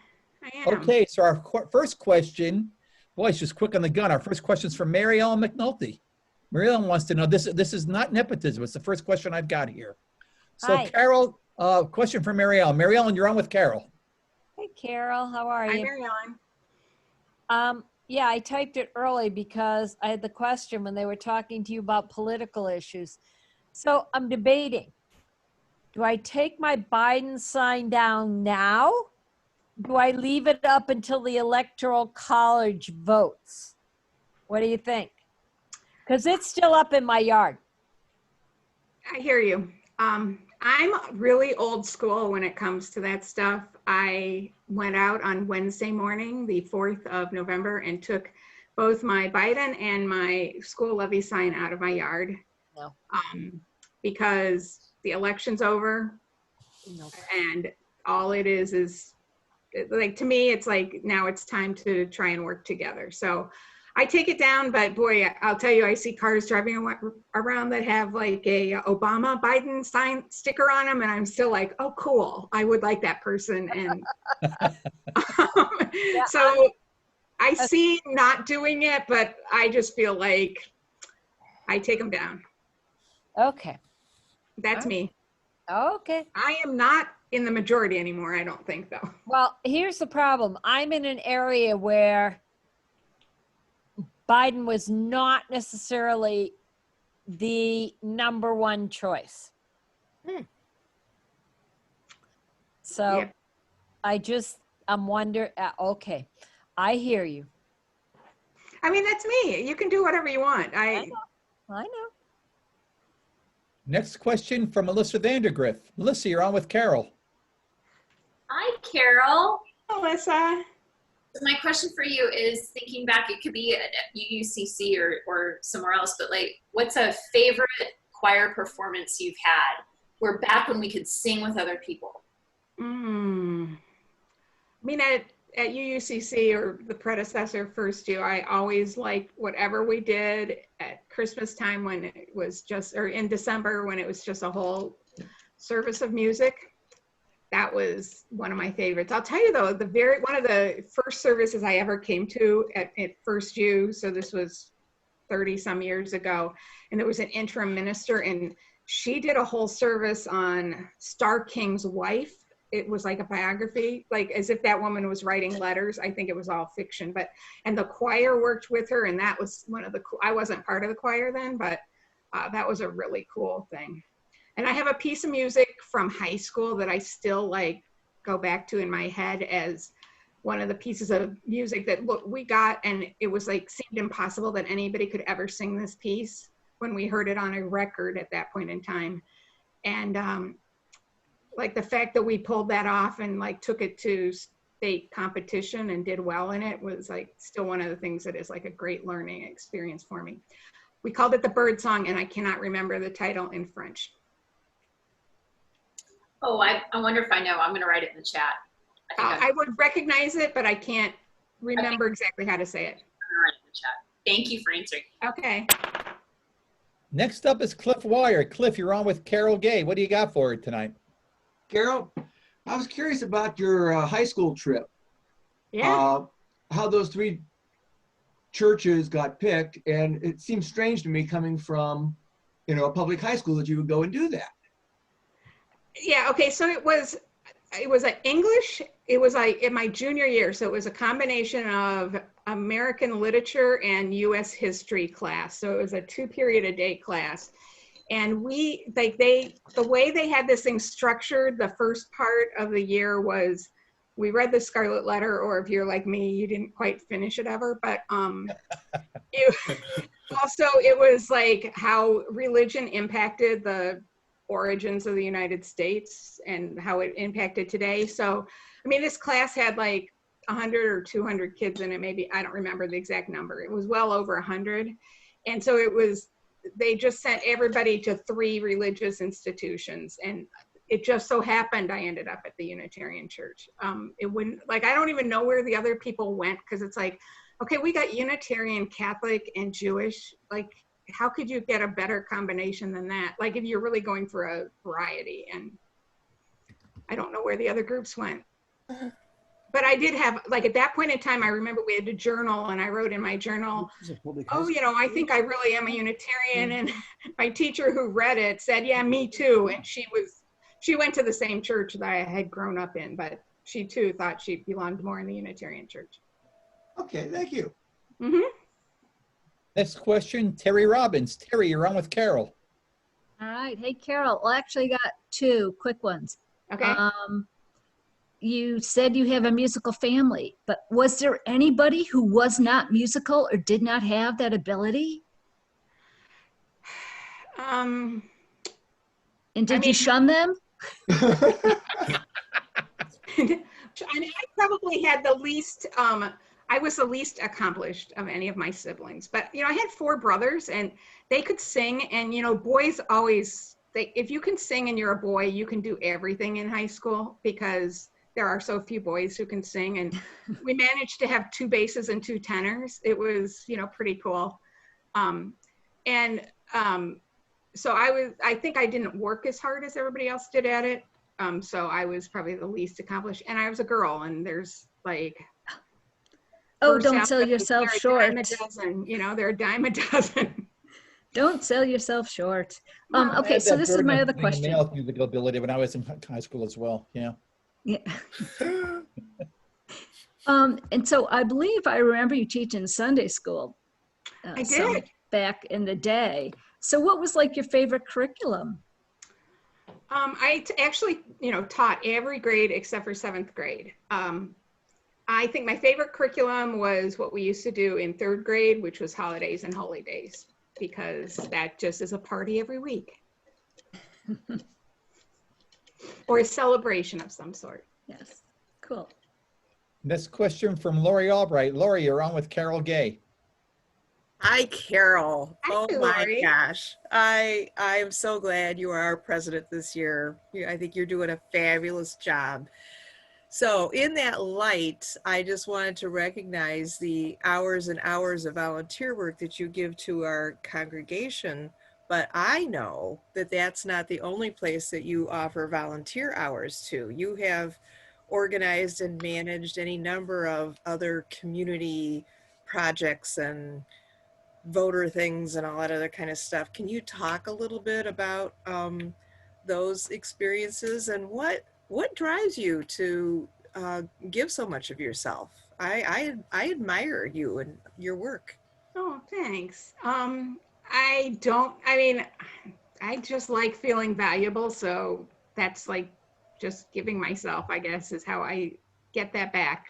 Okay, so our first question, boy, it's just quick on the gun. Our first question is from Mary Ellen McNulty. Mary Ellen wants to know, this is not nepotism, it's the first question I've got here. So Hi. Carol, question from Mary Ellen. Mary Ellen, you're on with Carol. Hey, Carol, how are Hi, you? Mary Ellen. Yeah, I typed it early because I had the question when they were talking to you about political issues. So I'm debating. Do I take my Biden sign down now? Do I leave it up until the Electoral College votes? What do you think? Because it's still up in my yard. I hear you. I'm really old school when it comes to that stuff. I went out on Wednesday morning, the 4th of November, and took both my Biden and my school levy sign out of my yard. No. Because the election's over, No. and all it is like, to me, it's like, now it's time to try and work together. So I take it down, but boy, I'll tell you, I see cars driving around that have like a Obama Biden sign sticker on them, and I'm still like, oh, cool. I would like that person. And so I see not doing it, but I just feel like I take them down. Okay. That's me. Okay. I am not in the majority anymore, I don't think, though. Well, here's the problem. I'm in an area where Biden was not necessarily the #1 choice. So Yep. I'm wondering, okay, I hear you. I mean, that's me. You can do whatever you want. I know. Next question from Melissa Vandergriff. Melissa, you're on with Carol. Hi, Carol. Melissa. My question for you is, thinking back, it could be at UUCC or somewhere else, but like, what's a favorite choir performance you've had? Where back when we could sing with other people. I mean, at UUCC, or the predecessor First U, I always liked whatever we did at Christmas time, when it was just, or in December when it was just a whole service of music. that was one of my favorites. I'll tell you though, one of the first services I ever came to at First U, so this was 30 some years ago, and there was an interim minister, and she did a whole service on Star King's wife. It was like a biography, like as if that woman was writing letters. I think it was all fiction, and the choir worked with her, and that was one of the I wasn't part of the choir then, but that was a really cool thing. And I have a piece of music from high school that I still like go back to in my head as one of the pieces of music that we got, and it was like seemed impossible that anybody could ever sing this piece when we heard it on a record at that point in time. And like the fact that we pulled that off and like took it to state competition and did well in it was like still one of the things that is like a great learning experience for me. We called it the Bird Song, and I cannot remember the title in French. Oh, I wonder if I know. I'm going to write it in the chat. I would recognize it, but I can't remember exactly how to say it. I'm going to write it in the chat. Thank you for answering. Okay. Next up is Cliff Wire. Cliff, you're on with Carol Gay. What do you got for her tonight? Carol, I was curious about your high school trip. Yeah. How those 3 churches got picked, and it seems strange to me coming from, you know, a public high school that you would go and do that. Yeah. Okay. So it was an English. It was like in my junior year. So it was a combination of American literature and U.S. history class. So it was a 2-period-a-day class. And the way they had this thing structured, the first part of the year was we read the Scarlet Letter, or if you're like me, you didn't quite finish it ever. But it was like how religion impacted the origins of the United States and how it impacted today. So, I mean, this class had like 100 or 200 kids in it, maybe. I don't remember the exact number. It was well over 100. And so they just sent everybody to 3 religious institutions. And it just so happened I ended up at the Unitarian Church. It wouldn't, like, I don't even know where the other people went, because it's like, okay, we got Unitarian, Catholic, and Jewish. Like, how could you get a better combination than that? Like, if you're really going for a variety. And I don't know where the other groups went. But I did have, like, at that point in time, I remember we had a journal, and I wrote in my journal, oh, you know, I think I really am a Unitarian. And my teacher who read it said, yeah, me too. And she went to the same church that I had grown up in, but she too thought she belonged more in the Unitarian Church. Okay, thank you. Mm-hmm. Next question, Terry Robbins. Terry, you're on with Carol. All right. Hey, Carol. Well, actually got 2 quick ones. Okay. You said you have a musical family, but was there anybody who was not musical or did not have that ability? And did you shun them? I probably had the least, I was the least accomplished of any of my siblings, but, you know, I had 4 brothers, and they could sing, and, you know, boys always, if you can sing and you're a boy, you can do everything in high school, because there are so few boys who can sing. And we managed to have 2 basses and 2 tenors. It was, you know, pretty cool. So I think I didn't work as hard as everybody else did at it. So I was probably the least accomplished, and I was a girl, and there's like, oh, don't sell yourself short. Dime a dozen, you know, they're a dime a dozen. Don't sell yourself short. Okay, so this is my other question. Male musical ability when I was in high school as well. Yeah. Yeah. And so I believe I remember you teaching Sunday school. I did. Back in the day. So what was like your favorite curriculum? I actually, you know, taught every grade except for 7th grade. I think my favorite curriculum was what we used to do in 3rd grade, which was holidays and holy days, because that just is a party every week. Or a celebration of some sort. Yes, cool. Next question from Lori Albright. Lori, you're on with Carol Gay. Hi, Carol. Hi, oh Lori. my gosh. I am so glad you are our president this year. I think you're doing a fabulous job. So in that light, I just wanted to recognize the hours and hours of volunteer work that you give to our congregation But I know that that's not the only place that you offer volunteer hours to. You have organized and managed any number of other community projects and voter things and all that other kind of stuff. Can you talk a little bit about those experiences and what drives you to give so much of yourself? I admire you and your work. Oh, thanks. I mean, I just like feeling valuable. So that's like just giving myself, I guess, is how I get that back.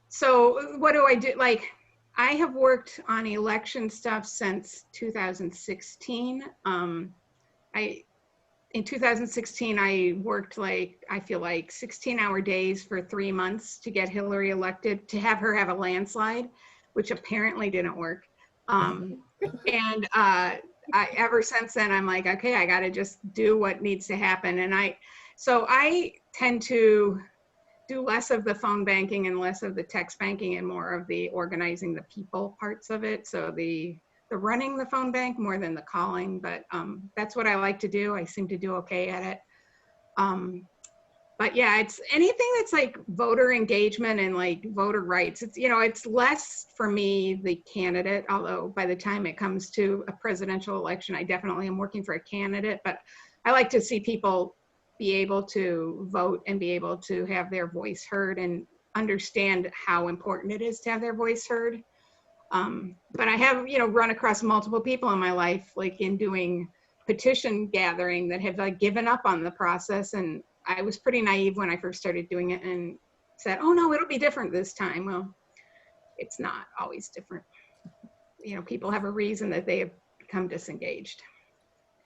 So what do I do? Like, I have worked on election stuff since 2016. In 2016, I worked like, I feel like 16-hour days for 3 months to get Hillary elected, to have her have a landslide, which apparently didn't work. Ever since then, I'm like, okay, I got to just do what needs to happen. So I tend to do less of the phone banking and less of the text banking and more of the organizing the people parts of it. So the running the phone bank more than the calling, but that's what I like to do. I seem to do okay at it. But yeah, it's anything that's like voter engagement and like voter rights. It's, you know, it's less for me, the candidate, although by the time it comes to a presidential election, I definitely am working for a candidate, but I like to see people be able to vote and be able to have their voice heard and understand how important it is to have their voice heard. But I have, you know, run across multiple people in my life, like in doing petition gathering, that have like given up on the process. And I was pretty naive when I first started doing it and said, oh no, it'll be different this time. Well, it's not always different. You know, people have a reason that they have become disengaged.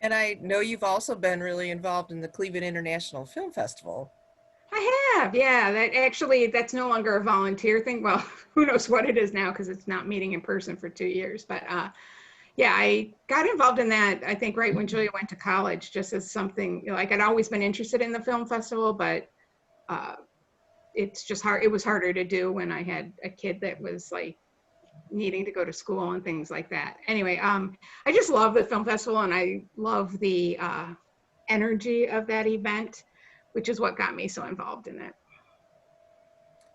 And I know you've also been really involved in the Cleveland International Film Festival. I have, yeah. That's no longer a volunteer thing. Well, who knows what it is now, because it's not meeting in person for 2 years. But yeah, I got involved in that, I think, right when Julia went to college, just as something, you know, like I'd always been interested in the film festival, but it's just hard. It was harder to do when I had a kid that was like needing to go to school and things like that. Anyway, I just love the film festival, and I love the energy of that event, which is what got me so involved in it.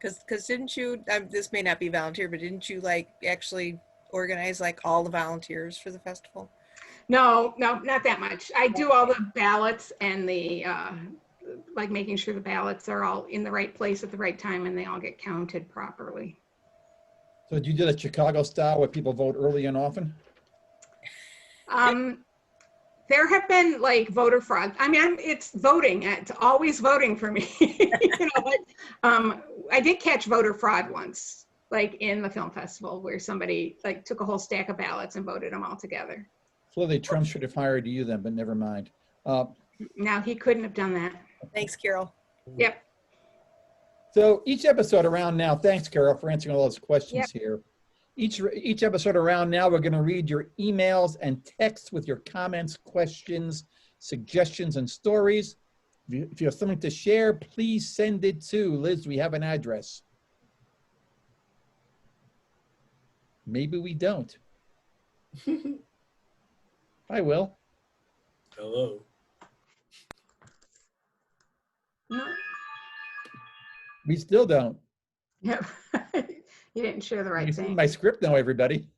Because didn't you, this may not be volunteer, but didn't you like actually organize like all the volunteers for the festival? No, not that much. I do all the ballots and the like making sure the ballots are all in the right place at the right time and they all get counted properly. So do you do the Chicago style where people vote early and often? There have been like voter fraud. I mean, it's voting. It's always voting for me. You know, but I did catch voter fraud once, like in the film festival, where somebody like took a whole stack of ballots and voted them all together. Clearly, Trump should have hired you then, but never mind. Now he couldn't have done that. Thanks, Carol. Yep. So each episode around now, thanks, Carol, for answering all those questions here. Each episode around now, we're going to read your emails and texts with your comments, questions, suggestions, and stories. If you have something to share, please send it to Liz. We have an address. Maybe we don't. Hi, Will. Hello. We still don't. Yep. You didn't share the right You've thing. seen my script now, everybody.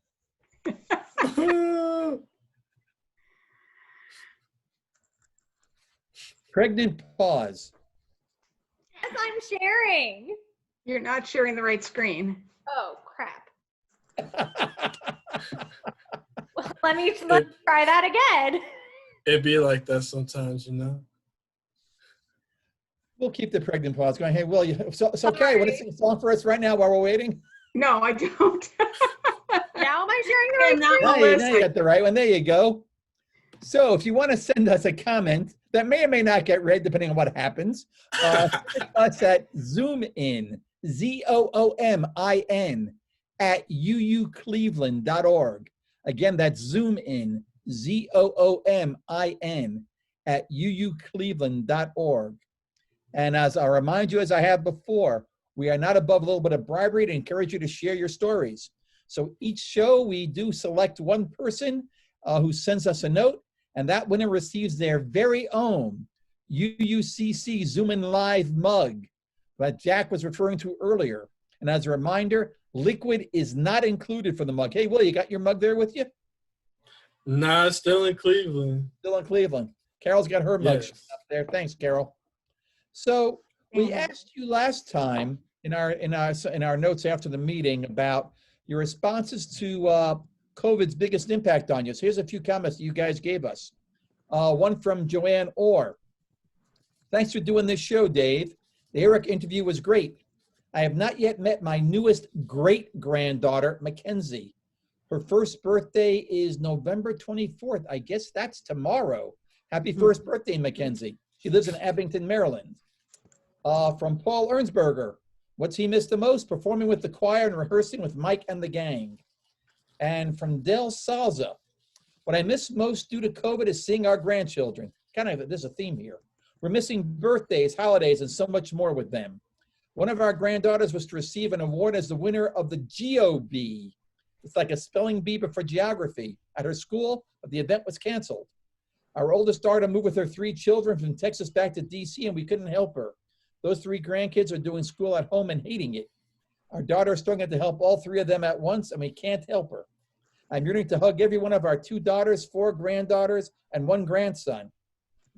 Pregnant pause. Yes, I'm sharing. You're not sharing the right screen. Oh, crap. Well, let's try that again. It'd be like that sometimes, you know? We'll keep the pregnant pause going. Hey, Will, so Carrie, want to sing a song for us right now while we're waiting? No, I don't. Now am I sharing the right screen? Now you got the right one. There you go. So if you want to send us a comment that may or may not get read, depending on what happens, send us at Zoom-in, ZOOMIN, at UUCleveland.org. Again, that's Zoom-in, ZOOMIN, at UUCleveland.org. And as I remind you, as I have before, we are not above a little bit of bribery to encourage you to share your stories. So each show we do select one person who sends us a note, and that winner receives their very own UUCC Zoom-in Live mug that Jack was referring to earlier. And as a reminder, liquid is not included for the mug. Hey, Will, you got your mug there with you? Nah, still in Cleveland. Still in Cleveland. Carol's got her mug Yes. up there. Thanks, Carol. So we asked you last time in our notes after the meeting about your responses to COVID's biggest impact on you. So here's a few comments that you guys gave us. One from Joanne Orr. Thanks for doing this show, Dave. The Eric interview was great. I have not yet met my newest great-granddaughter, Mackenzie. Her first birthday is November 24th. I guess that's tomorrow. Happy first birthday, Mackenzie. She lives in Abington, Maryland. From Paul Ernsberger. What's he missed the most? Performing with the choir and rehearsing with Mike and the gang. And from Del Salza. What I miss most due to COVID is seeing our grandchildren. Kind of, there's a theme here. We're missing birthdays, holidays, and so much more with them. One of our granddaughters was to receive an award as the winner of the GeoBee. It's like a spelling bee, but for geography. At her school, but the event was canceled. Our oldest daughter moved with her 3 children from Texas back to DC, and we couldn't help her. Those 3 grandkids are doing school at home and hating it. Our daughter is struggling to help all 3 of them at once, and we can't help her. I'm yearning to hug every one of our 2 daughters, 4 granddaughters, and 1 grandson.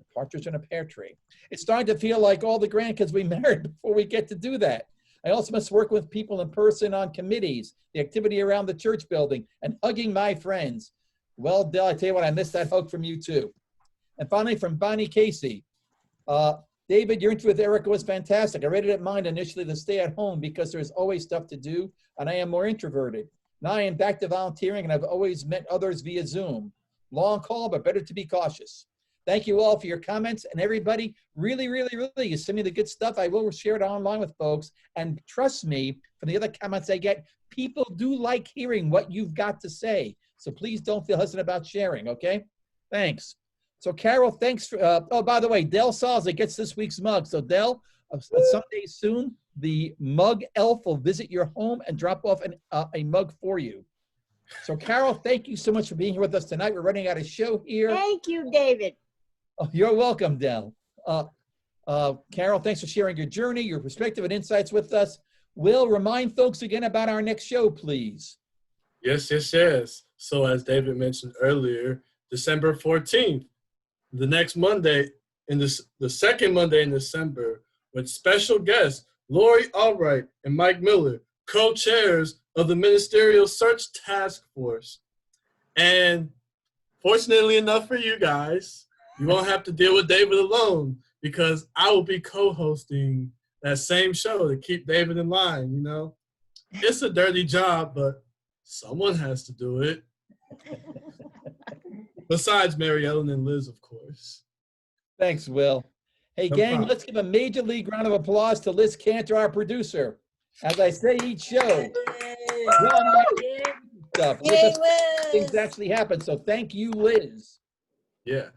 A partridge in a pear tree. It's starting to feel like all the grandkids we married before we get to do that. I also miss working with people in person on committees, the activity around the church building, and hugging my friends. Well, Del, I tell you what, I missed that hug from you too. And finally, from Bonnie Casey. David, your interview with Erica was fantastic. I really didn't mind initially to stay at home because there's always stuff to do, and I am more introverted. Now I am back to volunteering, and I've always met others via Zoom. Long call, but better to be cautious. Thank you all for your comments, and everybody, really, you send me the good stuff. I will share it online with folks, and trust me, from the other comments I get, people do like hearing what you've got to say. So please don't feel hesitant about sharing, okay? Thanks. So Carol, thanks for, oh, by the way, Del Salza gets this week's mug. So Del, someday soon, the mug elf will visit your home and drop off a mug for you. So Carol, thank you so much for being here with us tonight. We're running out of show here. Thank you, David. Oh, you're welcome, Del. Carol, thanks for sharing your journey, your perspective and insights with us. Will, remind folks again about our next show, please. Yes. So as David mentioned earlier, December 14th, the next Monday, the second Monday in December, with special guests, Lori Albright and Mike Miller, co-chairs of the Ministerial Search Task Force. And fortunately enough for you guys, you won't have to deal with David alone, because I will be co-hosting that same show to keep David in line, you know? It's a dirty job, but someone has to do it. Besides Mary Ellen and Liz, of course. Thanks, Will. Hey, No gang, problem. let's give a major league round of applause to Liz Kantor, our producer. As I say each show, stuff. Things actually happen. So thank you, Liz. Yeah.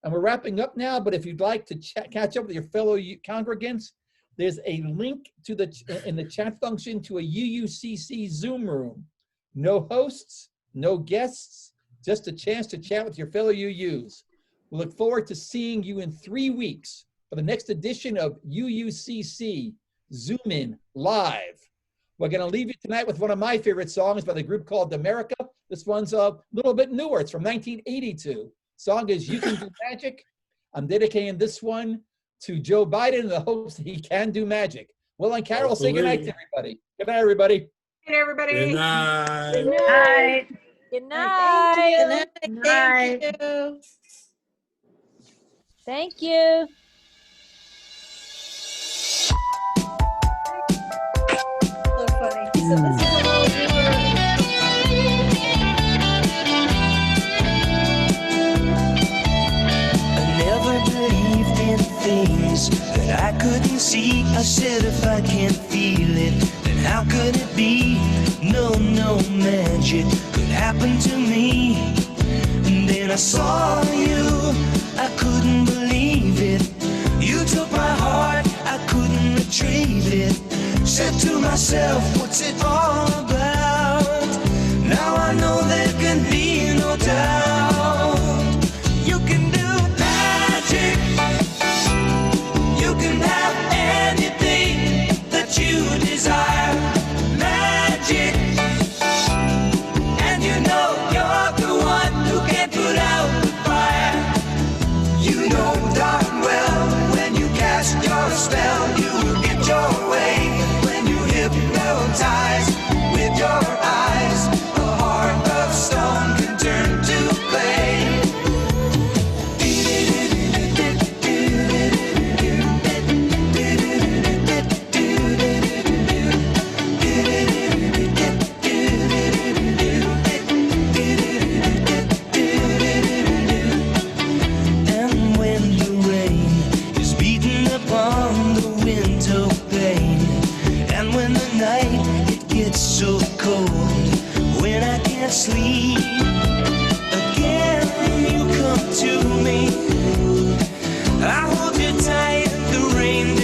And we're wrapping up now, but if you'd like to catch up with your fellow congregants, there's a link to in the chat function to a UUCC Zoom room. No hosts, no guests, just a chance to chat with your fellow UUs. We look forward to seeing you in 3 weeks for the next edition of UUCC Zoom-in Live. We're going to leave you tonight with one of my favorite songs by the group called America. This one's a little bit newer. It's from 1982. Song is You Can Do Magic. I'm dedicating this one to Joe Biden in the hopes that he can do magic. Will and Carol, say goodnight to everybody. Good night, everybody. Good night, everybody. Good night. Good night. Good night. Good night. Thank you. Thank you. So funny. So this is a little newer. Things that I couldn't see. I said if I can't feel it, then how could it be? No magic could happen to me. And then I saw you, I couldn't believe it. You took my heart, I couldn't retrieve it. Said to myself, what's it all about? Now I know there can be no doubt.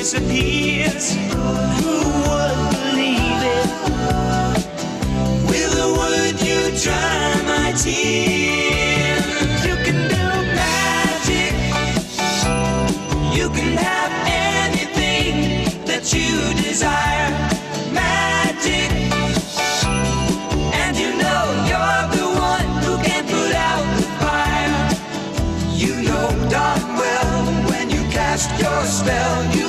disappears. Who would believe it? With a word you dry my tears. You can do magic. You can have anything that you desire. Magic. And you know you're the one who can put out the fire. You know darn well when you cast your spell, you